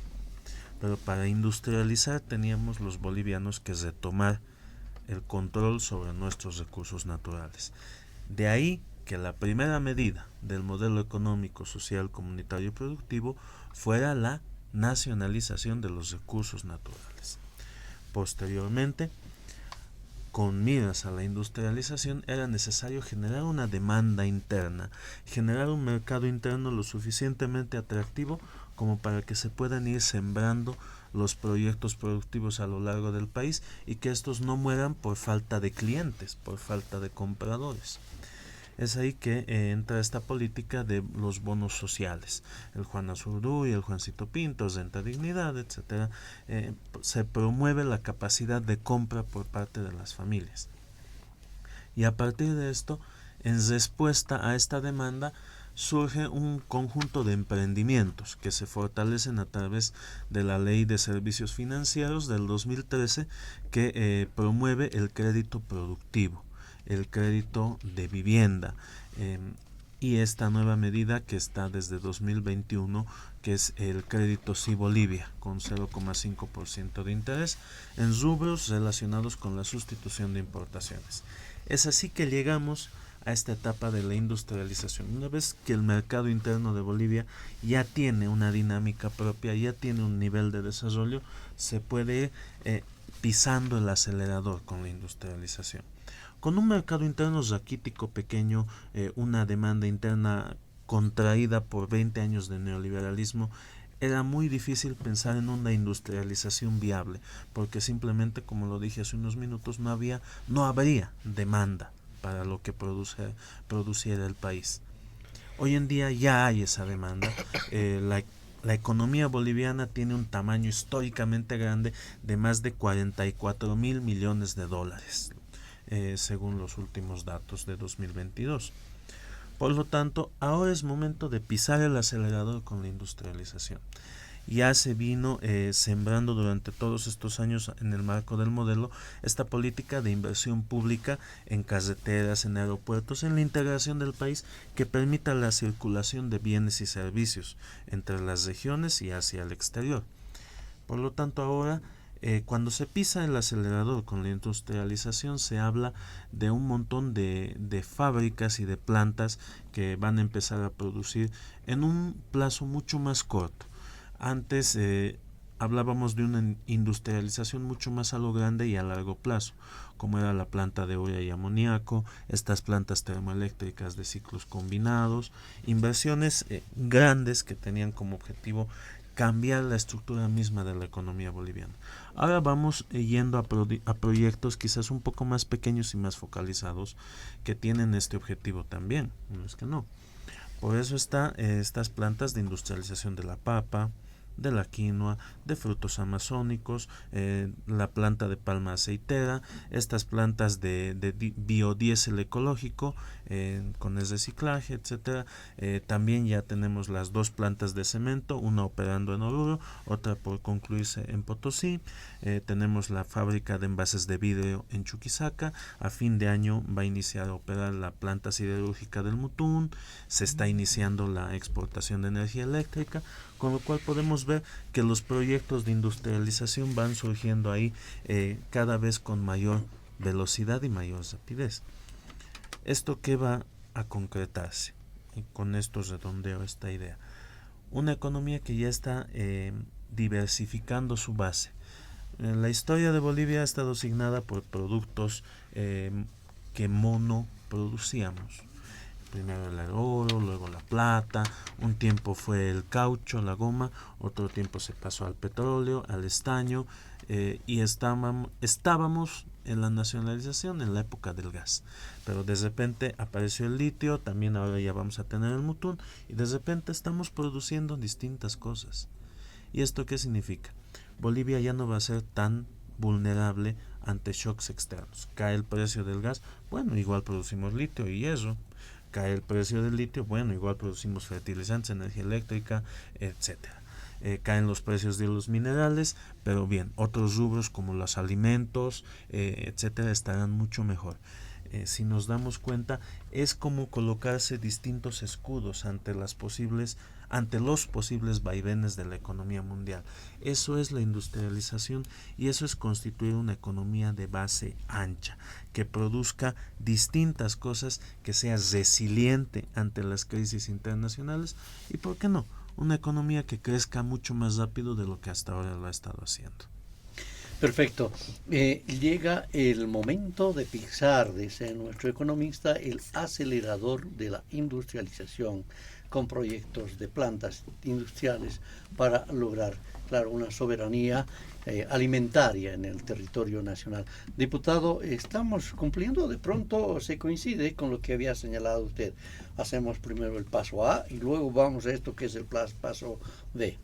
Pero para industrializar teníamos los bolivianos que retomar el control sobre nuestros recursos naturales. De ahí que la primera medida del modelo económico, social, comunitario y productivo fuera la nacionalización de los recursos naturales. Posteriormente, con miras a la industrialización, era necesario generar una demanda interna, generar un mercado interno lo suficientemente atractivo como para que se puedan ir sembrando los proyectos productivos a lo largo del país y que estos no mueran por falta de clientes, por falta de compradores. Es ahí que entra esta política de los bonos sociales, el Juan Azurduy, el Juancito Pinto, Renta Dignidad, etcétera. Se promueve la capacidad de compra por parte de las familias. Y a partir de esto, en respuesta a esta demanda, surge un conjunto de emprendimientos que se fortalecen a través de la Ley de Servicios Financieros del 2013 que promueve el crédito productivo, el crédito de vivienda y esta nueva medida que está desde 2021, que es el crédito Sí Bolivia con 0,5% de interés en rubros relacionados con la sustitución de importaciones. Es así que llegamos a esta etapa de la industrialización. Una vez que el mercado interno de Bolivia ya tiene una dinámica propia, ya tiene un nivel de desarrollo, se puede ir pisando el acelerador con la industrialización. Con un mercado interno raquítico pequeño, una demanda interna contraída por 20 años de neoliberalismo, era muy difícil pensar en una industrialización viable, porque simplemente, como lo dije hace unos minutos, no habría demanda para lo que produciera el país. Hoy en día ya hay esa demanda. La economía boliviana tiene un tamaño históricamente grande de más de 44.000 millones de dólares, según los últimos datos de 2022. Por lo tanto, ahora es momento de pisar el acelerador con la industrialización. Ya se vino sembrando durante todos estos años en el marco del modelo esta política de inversión pública en carreteras, en aeropuertos, en la integración del país que permita la circulación de bienes y servicios entre las regiones y hacia el exterior. Por lo tanto, ahora cuando se pisa el acelerador con la industrialización, se habla de un montón de fábricas y de plantas que van a empezar a producir en un plazo mucho más corto. Antes hablábamos de una industrialización mucho más a lo grande y a largo plazo, como era la planta de urea y amoníaco, estas plantas termoeléctricas de ciclos combinados, inversiones grandes que tenían como objetivo cambiar la estructura misma de la economía boliviana. Ahora vamos yendo a proyectos quizás un poco más pequeños y más focalizados que tienen este objetivo también, no es que no. Por eso están estas plantas de industrialización de la papa, de la quinoa, de frutos amazónicos, la planta de palma aceitera, estas plantas de biodiesel ecológico con el reciclaje, etcétera. También ya tenemos las dos plantas de cemento, una operando en Oruro, otra por concluirse en Potosí. Tenemos la fábrica de envases de vidrio en Chuquisaca. A fin de año va a iniciar a operar la planta siderúrgica del Mutún. Se está iniciando la exportación de energía eléctrica, con lo cual podemos ver que los proyectos de industrialización van surgiendo ahí cada vez con mayor velocidad y mayor rapidez. ¿Esto qué va a concretarse? Y con esto redondeo esta idea. Una economía que ya está diversificando su base. La historia de Bolivia ha estado signada por productos que monoproducíamos. Primero el oro, luego la plata, un tiempo fue el caucho, la goma, otro tiempo se pasó al petróleo, al estaño, y estábamos en la nacionalización en la época del gas. Pero de repente apareció el litio, también ahora ya vamos a tener el mutún, y de repente estamos produciendo distintas cosas. ¿Y esto qué significa? Bolivia ya no va a ser tan vulnerable ante shocks externos. Cae el precio del gas, bueno, igual producimos litio y hierro. Cae el precio del litio, bueno, igual producimos fertilizantes, energía eléctrica, etcétera. Caen los precios de los minerales, pero bien, otros rubros como los alimentos, etcétera, estarán mucho mejor. si nos damos cuenta, es como colocarse distintos escudos ante los posibles vaivenes de la economía mundial. Eso es la industrialización y eso es constituir una economía de base ancha, que produzca distintas cosas, que sea resiliente ante las crisis internacionales y, ¿por qué no?, una economía que crezca mucho más rápido de lo que hasta ahora lo ha estado haciendo. Perfecto. Llega el momento de pisar, dice nuestro economista, el acelerador de la industrialización, con proyectos de plantas industriales para lograr, claro, una soberanía alimentaria en el territorio nacional. Diputado, estamos cumpliendo, de pronto se coincide con lo que había señalado usted. Hacemos primero el paso A y luego vamos a esto que es el paso B.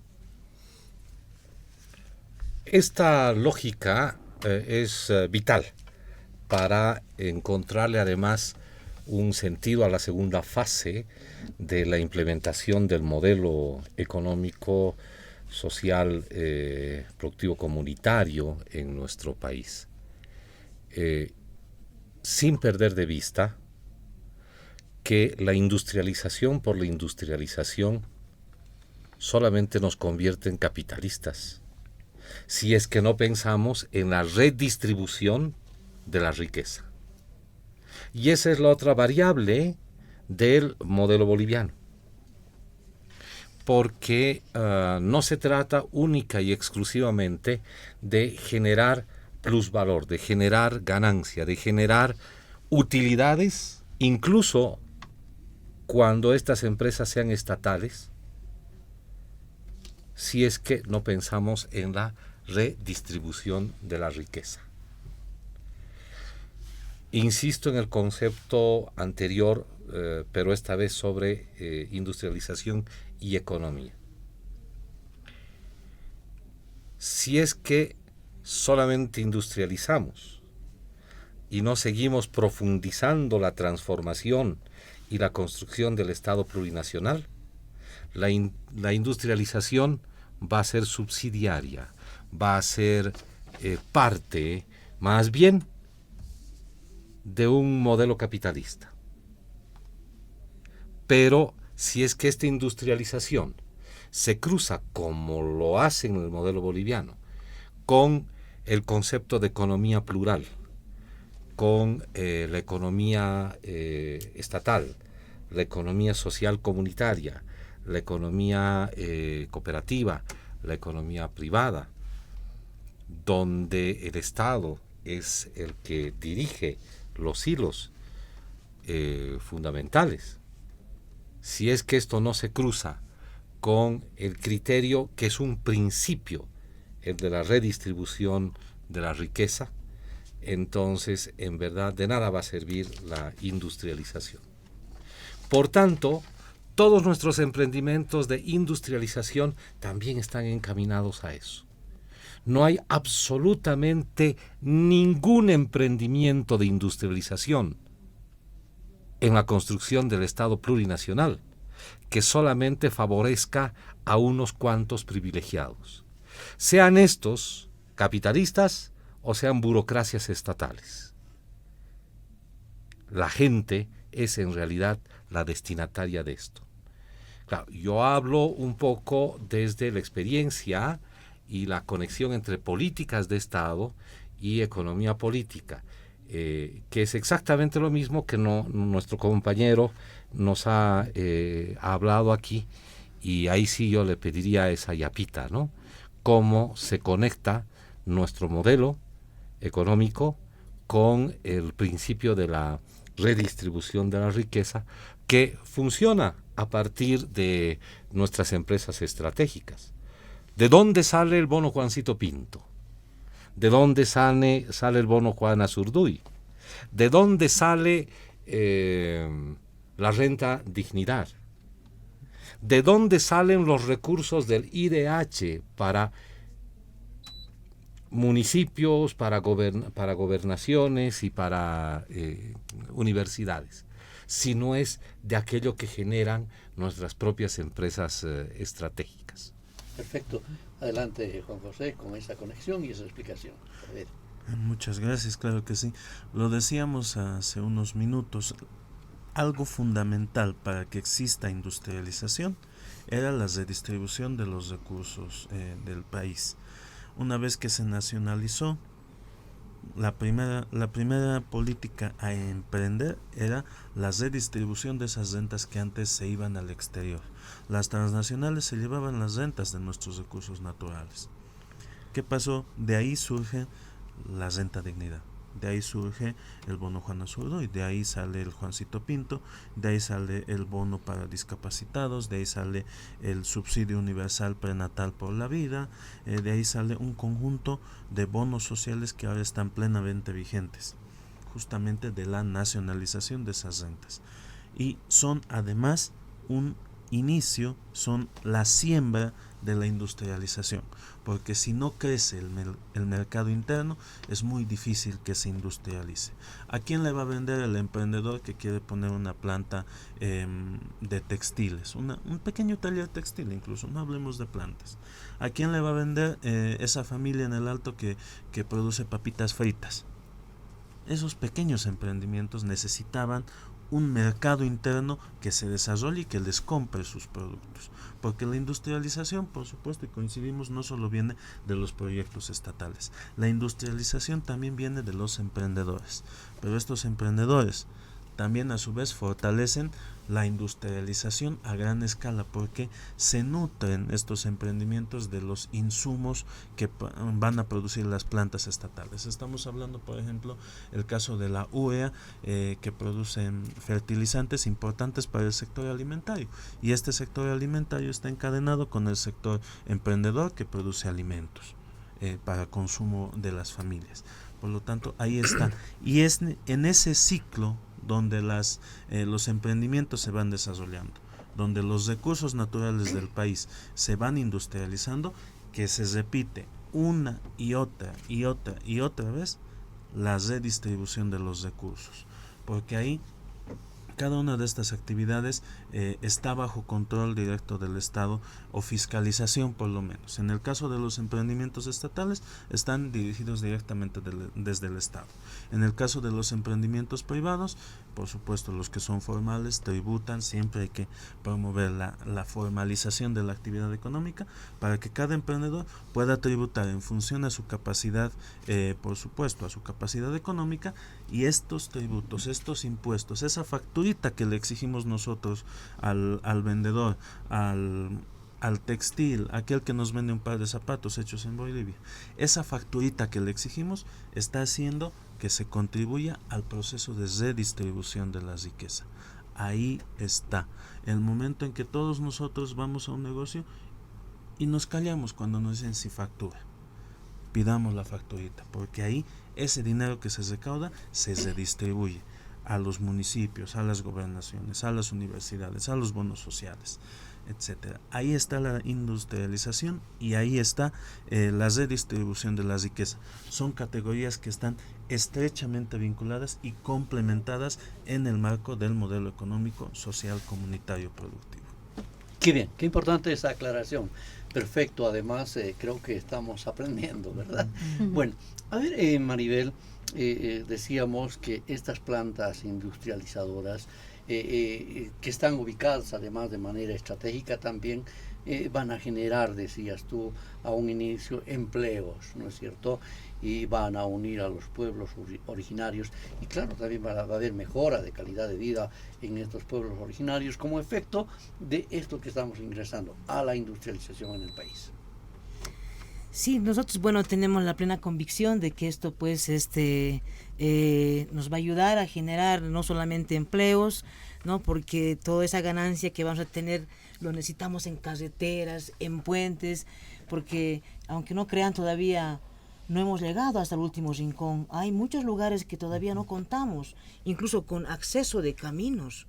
Esta lógica es vital para encontrarle además un sentido a la segunda fase de la implementación del modelo económico, social, productivo comunitario en nuestro país. Sin perder de vista que la industrialización por la industrialización solamente nos convierte en capitalistas, si es que no pensamos en la redistribución de la riqueza. Y esa es la otra variable del modelo boliviano, porque no se trata única y exclusivamente de generar plusvalor, de generar ganancia, de generar utilidades, incluso cuando estas empresas sean estatales, si es que no pensamos en la redistribución de la riqueza. Insisto en el concepto anterior, pero esta vez sobre industrialización y economía. Si es que solamente industrializamos y no seguimos profundizando la transformación y la construcción del Estado plurinacional, la industrialización va a ser subsidiaria, va a ser parte, más bien, de un modelo capitalista. Pero si es que esta industrialización se cruza, como lo hace en el modelo boliviano, con el concepto de economía plural, con la economía estatal, la economía social comunitaria, la economía cooperativa, la economía privada, donde el Estado es el que dirige los hilos fundamentales. Si es que esto no se cruza con el criterio que es un principio, el de la redistribución de la riqueza, entonces en verdad de nada va a servir la industrialización. Por tanto, todos nuestros emprendimientos de industrialización también están encaminados a eso. No hay absolutamente ningún emprendimiento de industrialización en la construcción del Estado plurinacional que solamente favorezca a unos cuantos privilegiados, sean estos capitalistas o sean burocracias estatales. La gente es en realidad la destinataria de esto. Claro, yo hablo un poco desde la experiencia y la conexión entre políticas de Estado y economía política, que es exactamente lo mismo que nuestro compañero nos ha hablado aquí, y ahí sí yo le pediría esa yapita, ¿no? Cómo se conecta nuestro modelo económico con el principio de la redistribución de la riqueza, que funciona a partir de nuestras empresas estratégicas. ¿De dónde sale el bono Juancito Pinto? ¿De dónde sale el bono Juan Azurduy? ¿De dónde sale la renta dignidad? ¿De dónde salen los recursos del IDH para municipios, para gobernaciones y para universidades? Si no es de aquello que generan nuestras propias empresas estratégicas. Perfecto. Adelante, Juan José, con esa conexión y esa explicación. A ver. Muchas gracias, claro que sí. Lo decíamos hace unos minutos, algo fundamental para que exista industrialización era la redistribución de los recursos del país. Una vez que se nacionalizó, la primera política a emprender era la redistribución de esas rentas que antes se iban al exterior. Las transnacionales se llevaban las rentas de nuestros recursos naturales. ¿Qué pasó? De ahí surge la renta dignidad. De ahí surge el bono Juan Azurduy, de ahí sale el Juancito Pinto, de ahí sale el bono para discapacitados, de ahí sale el subsidio universal prenatal por la vida, de ahí sale un conjunto de bonos sociales que ahora están plenamente vigentes, justamente de la nacionalización de esas rentas. Y son además un inicio, son la siembra de la industrialización, porque si no crece el mercado interno es muy difícil que se industrialice. ¿A quién le va a vender el emprendedor que quiere poner una planta de textiles, un pequeño taller textil incluso, no hablemos de plantas? ¿A quién le va a vender esa familia en el Alto que produce papitas fritas? Esos pequeños emprendimientos necesitaban un mercado interno que se desarrolle y que les compre sus productos, porque la industrialización, por supuesto, y coincidimos, no solo viene de los proyectos estatales, la industrialización también viene de los emprendedores, pero estos emprendedores también a su vez fortalecen la industrialización a gran escala, porque se nutren estos emprendimientos de los insumos que van a producir las plantas estatales. Estamos hablando, por ejemplo, el caso de la urea, que producen fertilizantes importantes para el sector alimentario, y este sector alimentario está encadenado con el sector emprendedor que produce alimentos para consumo de las familias. Por lo tanto, ahí está, y es en ese ciclo donde los emprendimientos se van desarrollando, donde los recursos naturales del país se van industrializando, que se repite una y otra vez la redistribución de los recursos, porque ahí cada una de estas actividades está bajo control directo del Estado, o fiscalización por lo menos. En el caso de los emprendimientos estatales están dirigidos directamente desde el Estado. En el caso de los emprendimientos privados, por supuesto, los que son formales tributan. Siempre hay que promover la formalización de la actividad económica para que cada emprendedor pueda tributar en función a su capacidad, por supuesto, a su capacidad económica, y estos tributos, estos impuestos, esa facturita que le exigimos nosotros al vendedor, al textil, aquel que nos vende un par de zapatos hechos en Bolivia, esa facturita que le exigimos está haciendo que se contribuya al proceso de redistribución de la riqueza. Ahí está el momento en que todos nosotros vamos a un negocio y nos callamos cuando nos dicen si factura. Pidamos la facturita, porque ahí ese dinero que se recauda se redistribuye a los municipios, a las gobernaciones, a las universidades, a los bonos sociales, etcétera. Ahí está la industrialización y ahí está la redistribución de la riqueza. Son categorías que están estrechamente vinculadas y complementadas en el marco del modelo económico, social, comunitario, productivo. Qué bien, qué importante esa aclaración. Perfecto, además creo que estamos aprendiendo, ¿verdad? Bueno, a ver, Maribel, decíamos que estas plantas industrializadoras que están ubicadas además de manera estratégica también van a generar, decías tú, a un inicio empleos, ¿no es cierto? Y van a unir a los pueblos originarios, y claro, también va a haber mejora de calidad de vida en estos pueblos originarios como efecto de esto que estamos ingresando a la industrialización en el país. Sí, nosotros, bueno, tenemos la plena convicción de que esto, pues, nos va a ayudar a generar no solamente empleos, ¿no? Porque toda esa ganancia que vamos a tener lo necesitamos en carreteras, en puentes, porque aunque no crean, todavía no hemos llegado hasta el último rincón. Hay muchos lugares que todavía no contamos, incluso con acceso de caminos.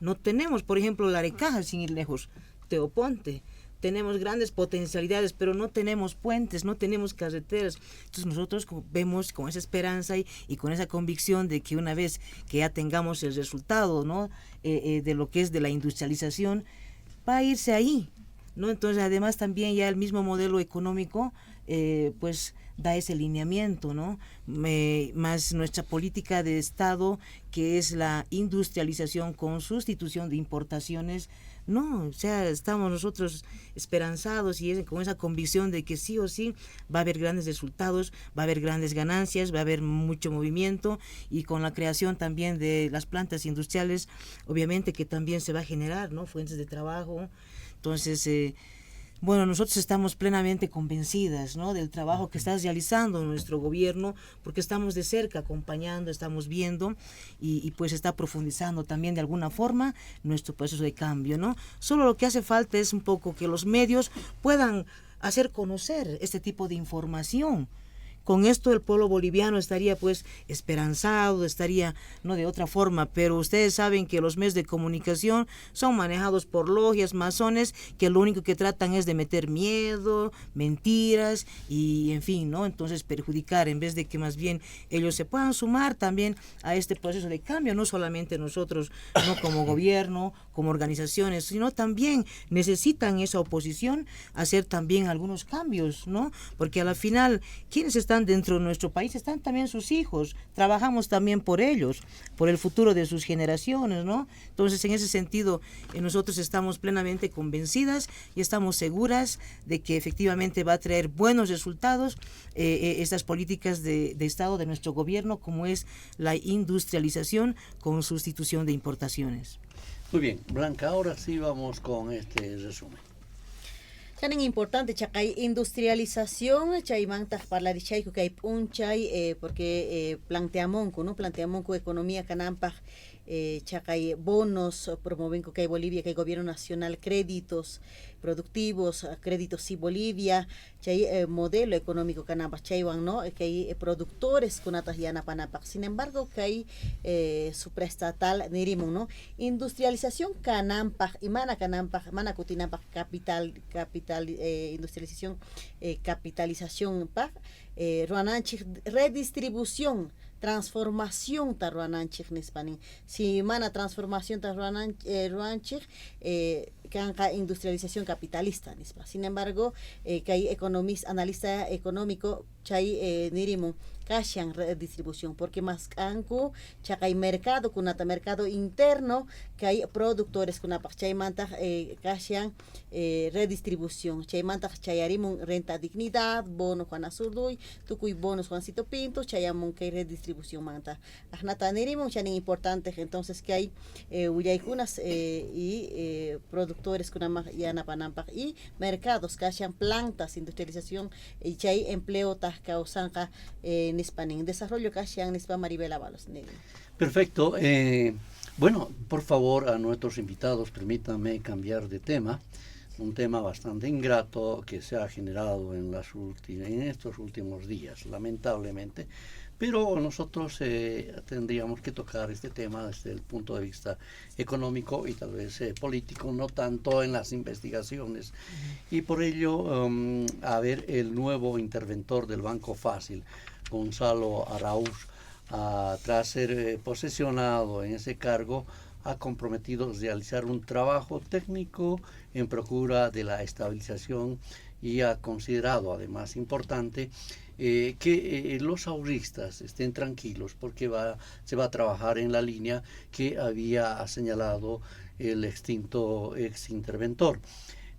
No tenemos, por ejemplo, la Arecaja, sin ir lejos, Teoponte. Tenemos grandes potencialidades, pero no tenemos puentes, no tenemos carreteras. Entonces nosotros vemos con esa esperanza y con esa convicción de que una vez que ya tengamos el resultado, ¿no? De lo que es de la industrialización, va a irse ahí, ¿no? Entonces además también ya el mismo modelo económico pues da ese lineamiento, ¿no? Más nuestra política de Estado, que es la industrialización con sustitución de importaciones. No, o sea, estamos nosotros esperanzados y con esa convicción de que sí o sí va a haber grandes resultados, va a haber grandes ganancias, va a haber mucho movimiento, y con la creación también de las plantas industriales, obviamente que también se va a generar, ¿no?, fuentes de trabajo. Entonces, bueno, nosotros estamos plenamente convencidas, ¿no?, del trabajo que está realizando nuestro gobierno, porque estamos de cerca acompañando, estamos viendo y pues está profundizando también de alguna forma nuestro proceso de cambio, ¿no? Solo lo que hace falta es un poco que los medios puedan hacer conocer este tipo de información. Con esto el pueblo boliviano estaría pues esperanzado, estaría no de otra forma, pero ustedes saben que los medios de comunicación son manejados por logias, masones, que lo único que tratan es de meter miedo, mentiras y en fin, ¿no? Entonces perjudicar, en vez de que más bien ellos se puedan sumar también a este proceso de cambio, no solamente nosotros, no como gobierno, como organizaciones, sino también necesitan esa oposición hacer también algunos cambios, ¿no? Porque a la final, ¿quiénes están dentro de nuestro país? Están también sus hijos, trabajamos también por ellos, por el futuro de sus generaciones, ¿no? Entonces, en ese sentido, nosotros estamos plenamente convencidas y estamos seguras de que efectivamente va a traer buenos resultados estas políticas de Estado de nuestro gobierno, como es la industrialización con sustitución de importaciones. Muy bien, Blanca, ahora sí vamos con este resumen. Tan importante chakay industrialización chaymanta parlarichai que hay punchay porque planteamos economía canampa chakay bonos promoven que hay Bolivia, que hay gobierno nacional, créditos productivos, créditos sí Bolivia, chay modelo económico canampa chaywan, ¿no? Que hay productores kunatas yana panapa. Sin embargo, que hay supraestatal nerimun, ¿no? Industrialización canampa y mana kutinampa capital industrialización capitalización pa ruananchik redistribución transformación ta ruananchik nispanin si mana transformación ta ruananchik kanka industrialización capitalista nispa. Sin embargo, que hay analista económico chay nirimun kashan redistribución, porque más anku chakay mercado kunata mercado interno que hay productores kunapa chaymanta kashan redistribución chaymanta chayarimun renta dignidad bono Juan Azurduy tukuy bonos Juancito Pinto chayamun que redistribución manta ajnata nirimun chanin importante. Entonces que hay uyaykunas y productores kunama yanapanampa y mercados kashan plantas industrialización y chay empleo tasca usanka nispanin desarrollo kashan nispa Maribel Ábalos. Perfecto. Bueno, por favor, a nuestros invitados, permítanme cambiar de tema. Un tema bastante ingrato que se ha generado en estos últimos días, lamentablemente. Pero nosotros tendríamos que tocar este tema desde el punto de vista económico y tal vez político, no tanto en las investigaciones. Y por ello, el nuevo interventor del Banco Fácil, Gonzalo Araúz, tras ser posesionado en ese cargo, ha comprometido realizar un trabajo técnico en procura de la estabilización y ha considerado, además importante, que los ahorristas estén tranquilos porque se va a trabajar en la línea que había señalado el extinto ex interventor.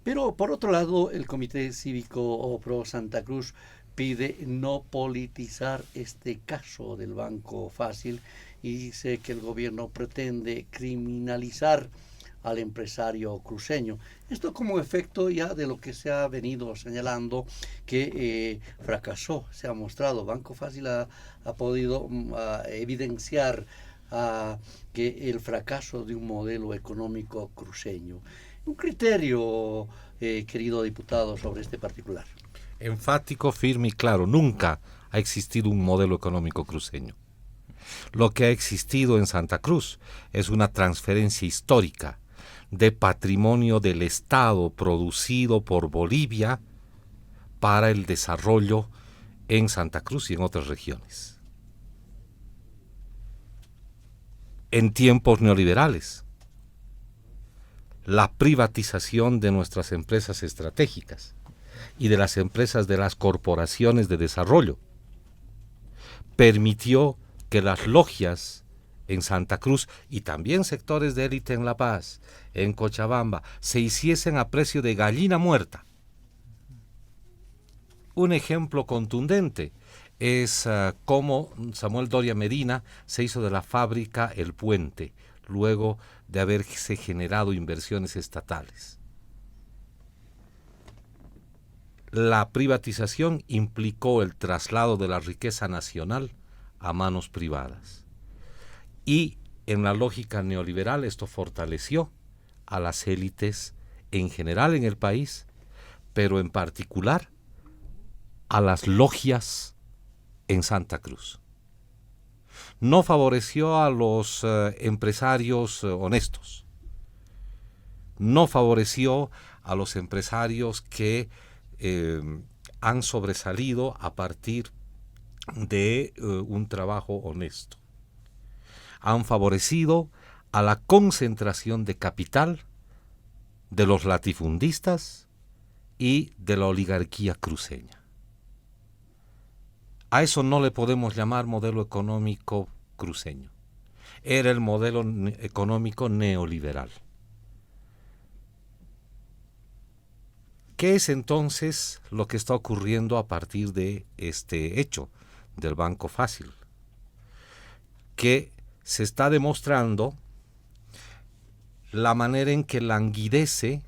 Pero por otro lado, el Comité Cívico Pro Santa Cruz pide no politizar este caso del Banco Fácil y dice que el gobierno pretende criminalizar al empresario cruceño. Esto como efecto ya de lo que se ha venido señalando que fracasó, se ha mostrado. Banco Fácil ha podido evidenciar que el fracaso de un modelo económico cruceño. Un criterio, querido diputado, sobre este particular. Enfático, firme y claro, nunca ha existido un modelo económico cruceño. Lo que ha existido en Santa Cruz es una transferencia histórica de patrimonio del Estado producido por Bolivia para el desarrollo en Santa Cruz y en otras regiones. En tiempos neoliberales, la privatización de nuestras empresas estratégicas y de las empresas de las corporaciones de desarrollo, permitió que las logias en Santa Cruz y también sectores de élite en La Paz, en Cochabamba, se hiciesen a precio de gallina muerta. Un ejemplo contundente es cómo Samuel Doria Medina se hizo de la fábrica El Puente, luego de haberse generado inversiones estatales. La privatización implicó el traslado de la riqueza nacional a manos privadas. Y en la lógica neoliberal esto fortaleció a las élites en general en el país, pero en particular a las logias en Santa Cruz. No favoreció a los empresarios honestos. No favoreció a los empresarios que han sobresalido a partir de un trabajo honesto. Han favorecido a la concentración de capital de los latifundistas y de la oligarquía cruceña. A eso no le podemos llamar modelo económico cruceño. Era el modelo económico neoliberal. ¿Qué es entonces lo que está ocurriendo a partir de este hecho del Banco Fácil? Que se está demostrando la manera en que languidece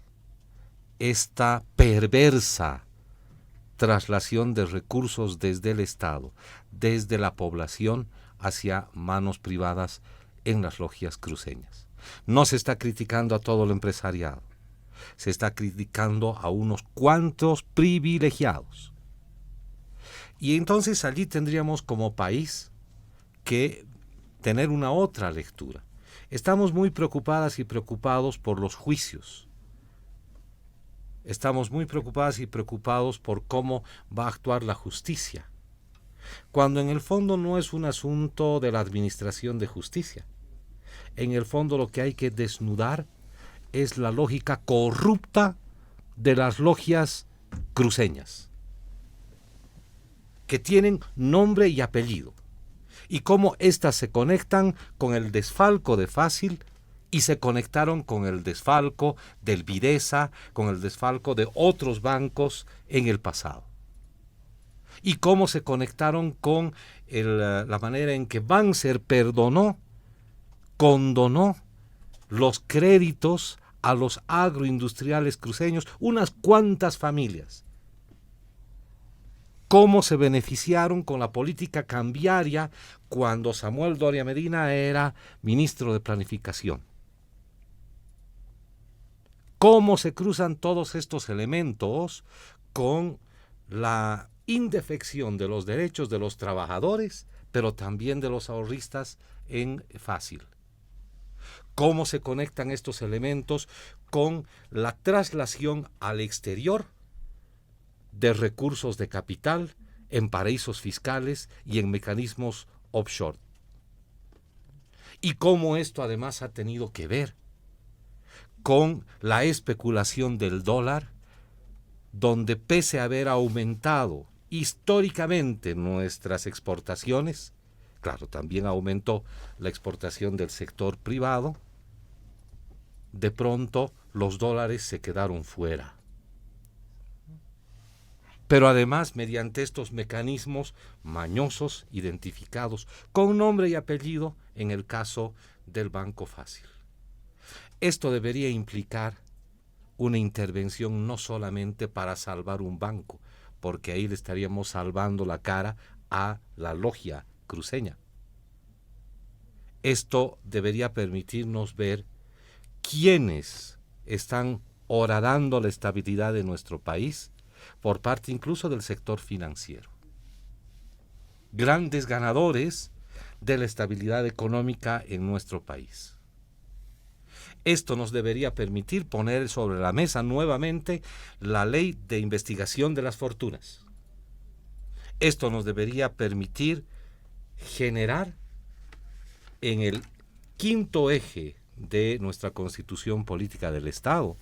esta perversa traslación de recursos desde el Estado, desde la población hacia manos privadas en las logias cruceñas. No se está criticando a todo el empresariado, se está criticando a unos cuantos privilegiados. Y entonces allí tendríamos como país que tener una otra lectura. Estamos muy preocupadas y preocupados por los juicios. Estamos muy preocupadas y preocupados por cómo va a actuar la justicia, cuando en el fondo no es un asunto de la administración de justicia. En el fondo lo que hay que desnudar es la lógica corrupta de las logias cruceñas, que tienen nombre y apellido, y cómo éstas se conectan con el desfalco de Fácil y se conectaron con el desfalco del Videsa, con el desfalco de otros bancos en el pasado. Y cómo se conectaron con la manera en que Banzer condonó los créditos a los agroindustriales cruceños, unas cuantas familias. Cómo se beneficiaron con la política cambiaria cuando Samuel Doria Medina era ministro de Planificación. Cómo se cruzan todos estos elementos con la indefección de los derechos de los trabajadores, pero también de los ahorristas en Fácil. Cómo se conectan estos elementos con la traslación al exterior de recursos de capital en paraísos fiscales y en mecanismos offshore. Y cómo esto además ha tenido que ver con la especulación del dólar, donde pese a haber aumentado históricamente nuestras exportaciones, claro, también aumentó la exportación del sector privado, de pronto los dólares se quedaron fuera. Pero además, mediante estos mecanismos mañosos identificados con nombre y apellido en el caso del Banco Fácil. Esto debería implicar una intervención no solamente para salvar un banco, porque ahí le estaríamos salvando la cara a la logia cruceña. Esto debería permitirnos ver quiénes están horadando la estabilidad de nuestro país por parte incluso del sector financiero. Grandes ganadores de la estabilidad económica en nuestro país. Esto nos debería permitir poner sobre la mesa nuevamente la ley de investigación de las fortunas. Esto nos debería permitir generar en el quinto eje de nuestra Constitución Política del Estado,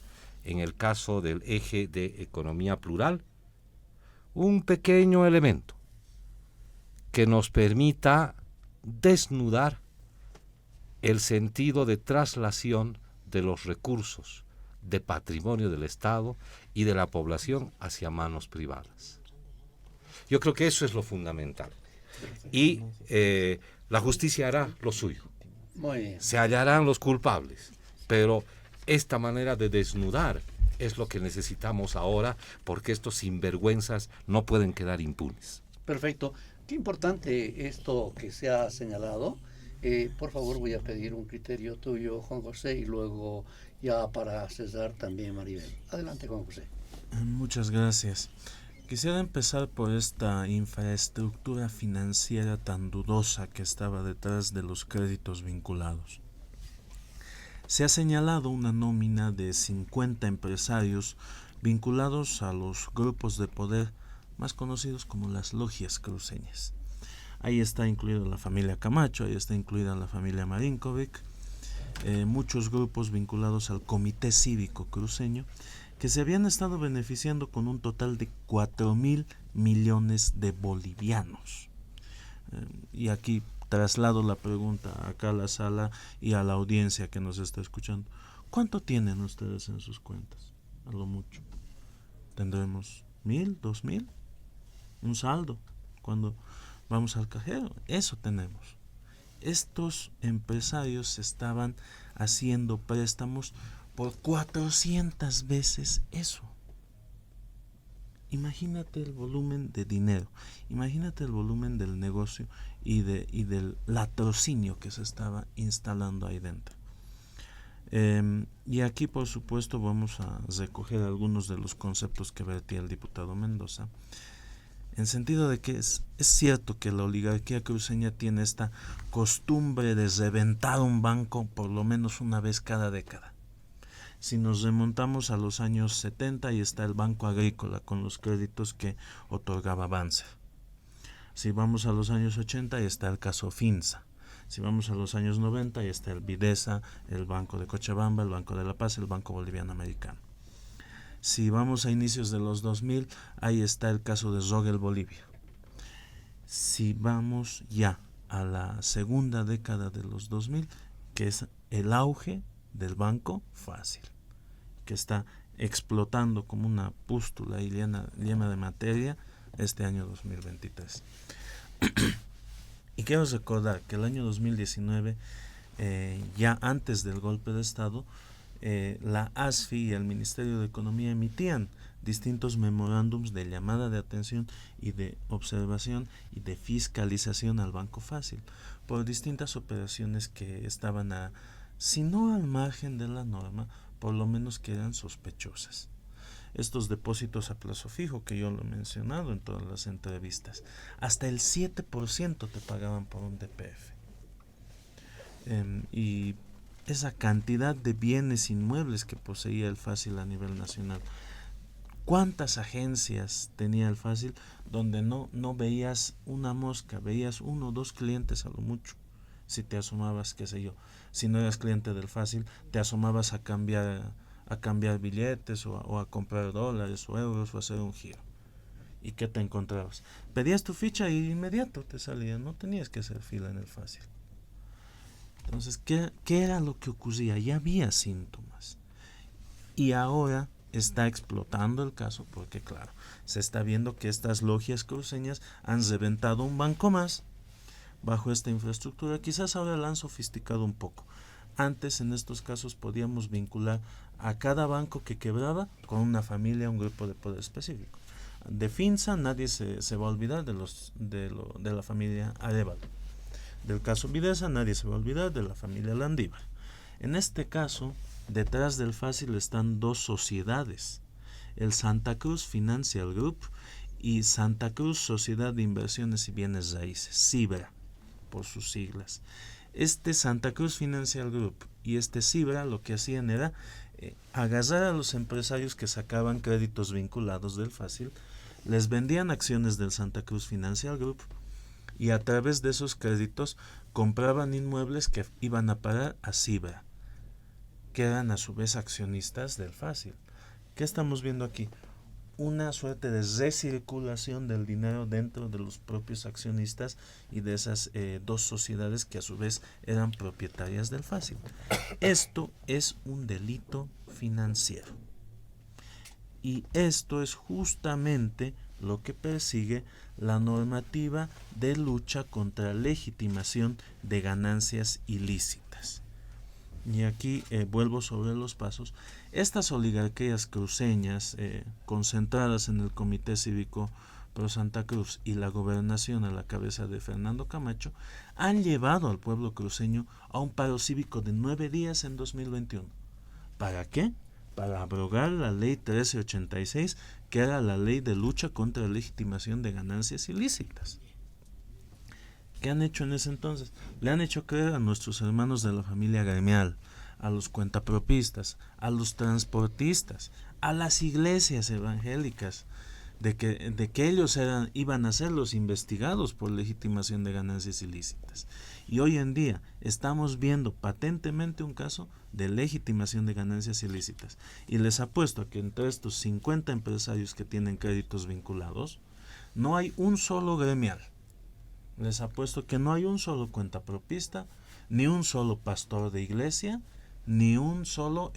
en el caso del eje de economía plural, un pequeño elemento que nos permita desnudar el sentido de traslación de los recursos de patrimonio del Estado y de la población hacia manos privadas. Yo creo que eso es lo fundamental. Y la justicia hará lo suyo. Muy bien. Se hallarán los culpables, pero esta manera de desnudar es lo que necesitamos ahora, porque estos sinvergüenzas no pueden quedar impunes. Perfecto. Qué importante esto que se ha señalado. Por favor, voy a pedir un criterio tuyo, Juan José, y luego ya para César también Maribel. Adelante, Juan José. Muchas gracias. Quisiera empezar por esta infraestructura financiera tan dudosa que estaba detrás de los créditos vinculados. Se ha señalado una nómina de 50 empresarios vinculados a los grupos de poder más conocidos como las logias cruceñas. Ahí está incluida la familia Camacho, ahí está incluida la familia Marinkovic, muchos grupos vinculados al Comité Cívico Cruceño, que se habían estado beneficiando con un total de 4.000 millones de bolivianos. Y aquí traslado la pregunta acá a la sala y a la audiencia que nos está escuchando. ¿Cuánto tienen ustedes en sus cuentas? A lo mucho. ¿Tendremos 1.000, 2.000? Un saldo cuando vamos al cajero. Eso tenemos. Estos empresarios estaban haciendo préstamos por 400 veces eso. Imagínate el volumen de dinero, imagínate el volumen del negocio y del latrocinio que se estaba instalando ahí dentro. Y aquí, por supuesto, vamos a recoger algunos de los conceptos que vertía el diputado Mendoza, en sentido de que es cierto que la oligarquía cruceña tiene esta costumbre de reventar un banco por lo menos una vez cada década. Si nos remontamos a los años 70, ahí está el Banco Agrícola con los créditos que otorgaba Banzer. Si vamos a los años 80, ahí está el caso Finza. Si vamos a los años 90, ahí está el Videsa, el Banco de Cochabamba, el Banco de la Paz, el Banco Boliviano Americano. Si vamos a inicios de los 2000, ahí está el caso de Rogel Bolivia. Si vamos ya a la segunda década de los 2000, que es el auge del Banco Fácil, que está explotando como una pústula y llena de materia este año 2023. Y quiero recordar que el año 2019, ya antes del golpe de Estado, la ASFI y el Ministerio de Economía emitían distintos memorándums de llamada de atención y de observación y de fiscalización al Banco Fácil por distintas operaciones que estaban si no al margen de la norma, por lo menos que eran sospechosas. Estos depósitos a plazo fijo que yo lo he mencionado en todas las entrevistas, hasta el 7% te pagaban por un DPF. Y esa cantidad de bienes inmuebles que poseía el Fácil a nivel nacional. ¿Cuántas agencias tenía el Fácil donde no veías una mosca, veías 1 o 2 clientes a lo mucho? Si te asomabas, qué sé yo, si no eras cliente del Fácil, te asomabas a cambiar billetes o a comprar dólares o euros o a hacer un giro. ¿Y qué te encontrabas? Pedías tu ficha y inmediato te salía, no tenías que hacer fila en el Fácil. Entonces, ¿qué era lo que ocurría? Ya había síntomas. Y ahora está explotando el caso porque, claro, se está viendo que estas logias cruceñas han reventado un banco más bajo esta infraestructura. Quizás ahora la han sofisticado un poco. Antes, en estos casos, podíamos vincular a cada banco que quebraba con una familia, un grupo de poder específico. De Finza nadie se va a olvidar de la familia Arevalo. Del caso Videsa nadie se va a olvidar de la familia Landívar. En este caso, detrás del Fácil están 2 sociedades, el Santa Cruz Financial Group y Santa Cruz Sociedad de Inversiones y Bienes Raíces, SIBRA, por sus siglas. Este Santa Cruz Financial Group y este SIBRA lo que hacían era agarrar a los empresarios que sacaban créditos vinculados del Fácil, les vendían acciones del Santa Cruz Financial Group y a través de esos créditos compraban inmuebles que iban a parar a SIBRA, que eran a su vez accionistas del Fácil. ¿Qué estamos viendo aquí? una suerte de recirculación del dinero dentro de los propios accionistas y de esas dos sociedades que a su vez eran propietarias del fácil. Esto es un delito financiero. Y esto es justamente lo que persigue la normativa de lucha contra legitimación de ganancias ilícitas. Y aquí vuelvo sobre los pasos. Estas oligarquías cruceñas concentradas en el Comité Cívico Pro Santa Cruz y la gobernación a la cabeza de Fernando Camacho han llevado al pueblo cruceño a un paro cívico de 9 días en 2021. ¿Para qué? Para abrogar la ley 1386, que era la ley de lucha contra la legitimación de ganancias ilícitas. ¿Qué han hecho en ese entonces? Le han hecho creer a nuestros hermanos de la familia gremial, a los cuentapropistas, a los transportistas, a las iglesias evangélicas, de que ellos iban a ser los investigados por legitimación de ganancias ilícitas. Y hoy en día estamos viendo patentemente un caso de legitimación de ganancias ilícitas. Y les apuesto a que entre estos 50 empresarios que tienen créditos vinculados, no hay un solo gremial. Les apuesto que no hay un solo cuentapropista, ni un solo pastor de iglesia, ni un solo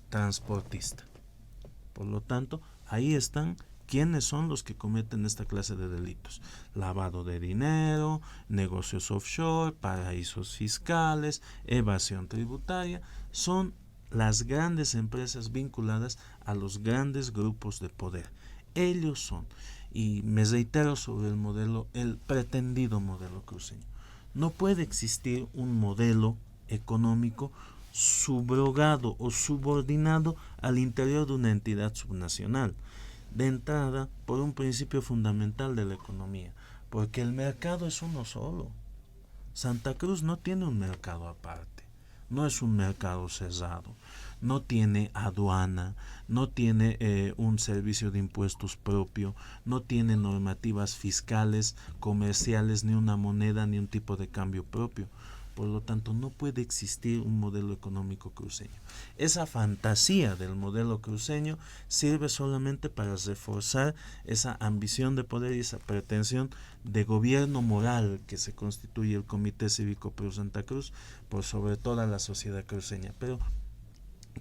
transportista. Por lo tanto, ahí están quiénes son los que cometen esta clase de delitos: lavado de dinero, negocios offshore, paraísos fiscales, evasión tributaria. Son las grandes empresas vinculadas a los grandes grupos de poder. Ellos son. Y me reitero sobre el modelo, el pretendido modelo cruceño. No puede existir un modelo económico subrogado o subordinado al interior de una entidad subnacional. De entrada, por un principio fundamental de la economía, porque el mercado es uno solo. Santa Cruz no tiene un mercado aparte, no es un mercado cerrado, no tiene aduana, no tiene un servicio de impuestos propio, no tiene normativas fiscales, comerciales, ni una moneda, ni un tipo de cambio propio. Por lo tanto, no puede existir un modelo económico cruceño. Esa fantasía del modelo cruceño sirve solamente para reforzar esa ambición de poder y esa pretensión de gobierno moral que se constituye el Comité Cívico Pro Santa Cruz por sobre toda la sociedad cruceña. Pero,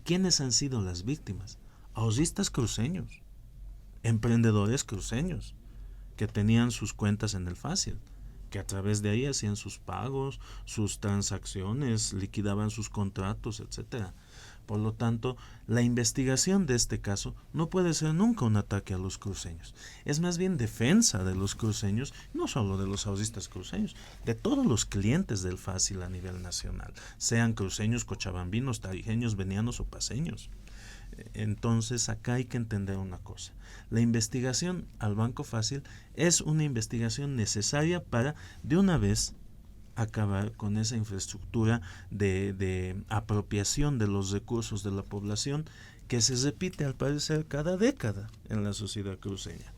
¿quiénes han sido las víctimas? Ahorristas cruceños, emprendedores cruceños, que tenían sus cuentas en el fácil, que a través de ahí hacían sus pagos, sus transacciones, liquidaban sus contratos, etcétera. Por lo tanto, la investigación de este caso no puede ser nunca un ataque a los cruceños. Es más bien defensa de los cruceños, no solo de los ahorristas cruceños, de todos los clientes del fácil a nivel nacional, sean cruceños, cochabambinos, tarijeños, venianos o paseños. Entonces, acá hay que entender una cosa. La investigación al Banco Fácil es una investigación necesaria para, de una vez, acabar con esa infraestructura de apropiación de los recursos de la población que se repite, al parecer, cada década en la sociedad cruceña.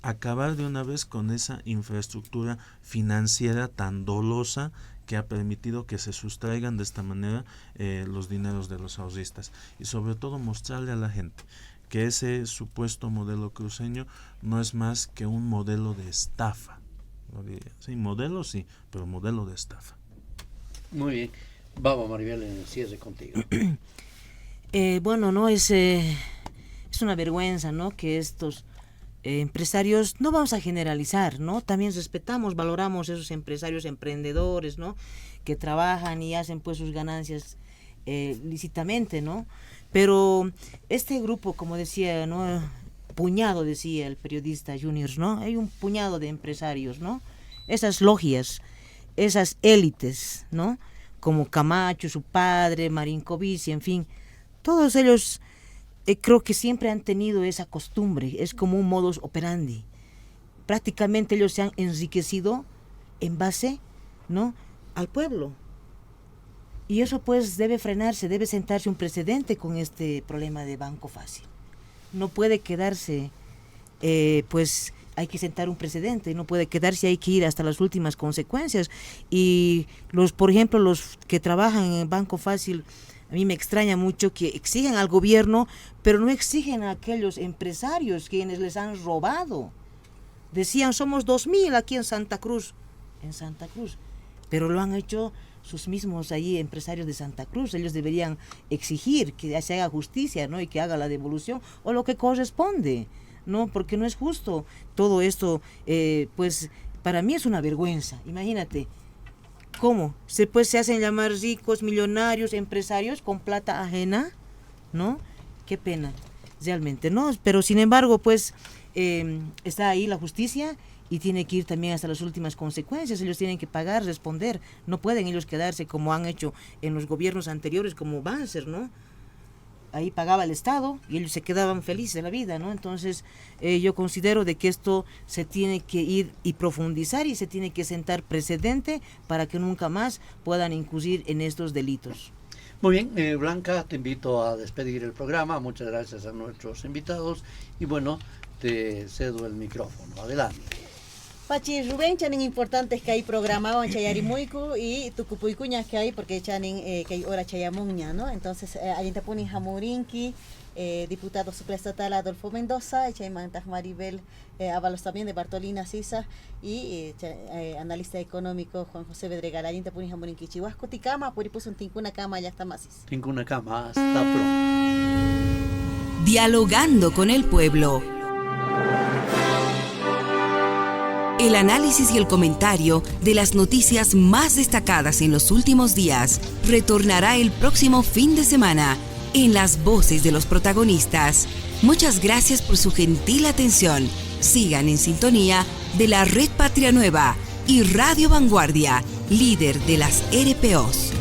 Acabar de una vez con esa infraestructura financiera tan dolosa que ha permitido que se sustraigan de esta manera los dineros de los ahorristas, y sobre todo mostrarle a la gente que ese supuesto modelo cruceño no es más que un modelo de estafa. Sí, modelo sí, pero modelo de estafa. Muy bien. Vamos, Maribel, en el cierre contigo. Bueno, no es una vergüenza, ¿no?, que estos empresarios, no vamos a generalizar, ¿no? También respetamos, valoramos esos empresarios emprendedores, ¿no?, que trabajan y hacen pues sus ganancias lícitamente, ¿no? Pero este grupo, como decía, ¿no?, puñado, decía el periodista Juniors, ¿no? Hay un puñado de empresarios, ¿no? Esas logias, esas élites, ¿no? Como Camacho, su padre, Marinkovic, en fin, todos ellos creo que siempre han tenido esa costumbre, es como un modus operandi. Prácticamente ellos se han enriquecido en base, ¿no?, al pueblo. Y eso pues debe frenarse, debe sentarse un precedente con este problema de Banco Fácil. No puede quedarse, pues hay que sentar un precedente, no puede quedarse, hay que ir hasta las últimas consecuencias. Y por ejemplo, los que trabajan en Banco Fácil, A mí me extraña mucho que exigen al gobierno, pero no exigen a aquellos empresarios quienes les han robado. Decían, somos 2.000 aquí en Santa Cruz, pero lo han hecho sus mismos ahí empresarios de Santa Cruz. Ellos deberían exigir que se haga justicia, ¿no? Y que haga la devolución o lo que corresponde, ¿no? Porque no es justo todo esto. Pues para mí es una vergüenza. Imagínate cómo se hacen llamar ricos, millonarios, empresarios con plata ajena, ¿no? Qué pena, realmente, ¿no? Pero sin embargo, pues está ahí la justicia y tiene que ir también hasta las últimas consecuencias. Ellos tienen que pagar, responder. No pueden ellos quedarse como han hecho en los gobiernos anteriores, como Banzer, ¿no? Ahí pagaba el Estado y ellos se quedaban felices de la vida, ¿no? Entonces, yo considero de que esto se tiene que ir y profundizar y se tiene que sentar precedente para que nunca más puedan incurrir en estos delitos. Muy bien, Blanca, te invito a despedir el programa. Muchas gracias a nuestros invitados y bueno, te cedo el micrófono. Adelante. Pachi, Rubén, chanin importantes que hay programaban Chayarimuiku y Tucupuycuña que hay, porque chanin que hay hora Chayamuña, ¿no? Entonces, ahí te ponen Jamurinki, diputado supraestatal Adolfo Mendoza, Chaymantaj Maribel Ábalos también de Bartolina Sisa y analista económico Juan José Bedregal. Ahí te ponen Jamurinki, Chihuasco, Ticama, por ahí puso un Tincuna Cama, ya está masis. Tincuna Cama, hasta pronto. Dialogando con el pueblo. El análisis y el comentario de las noticias más destacadas en los últimos días retornará el próximo fin de semana en las voces de los protagonistas. Muchas gracias por su gentil atención. Sigan en sintonía de la Red Patria Nueva y Radio Vanguardia, líder de las RPOs.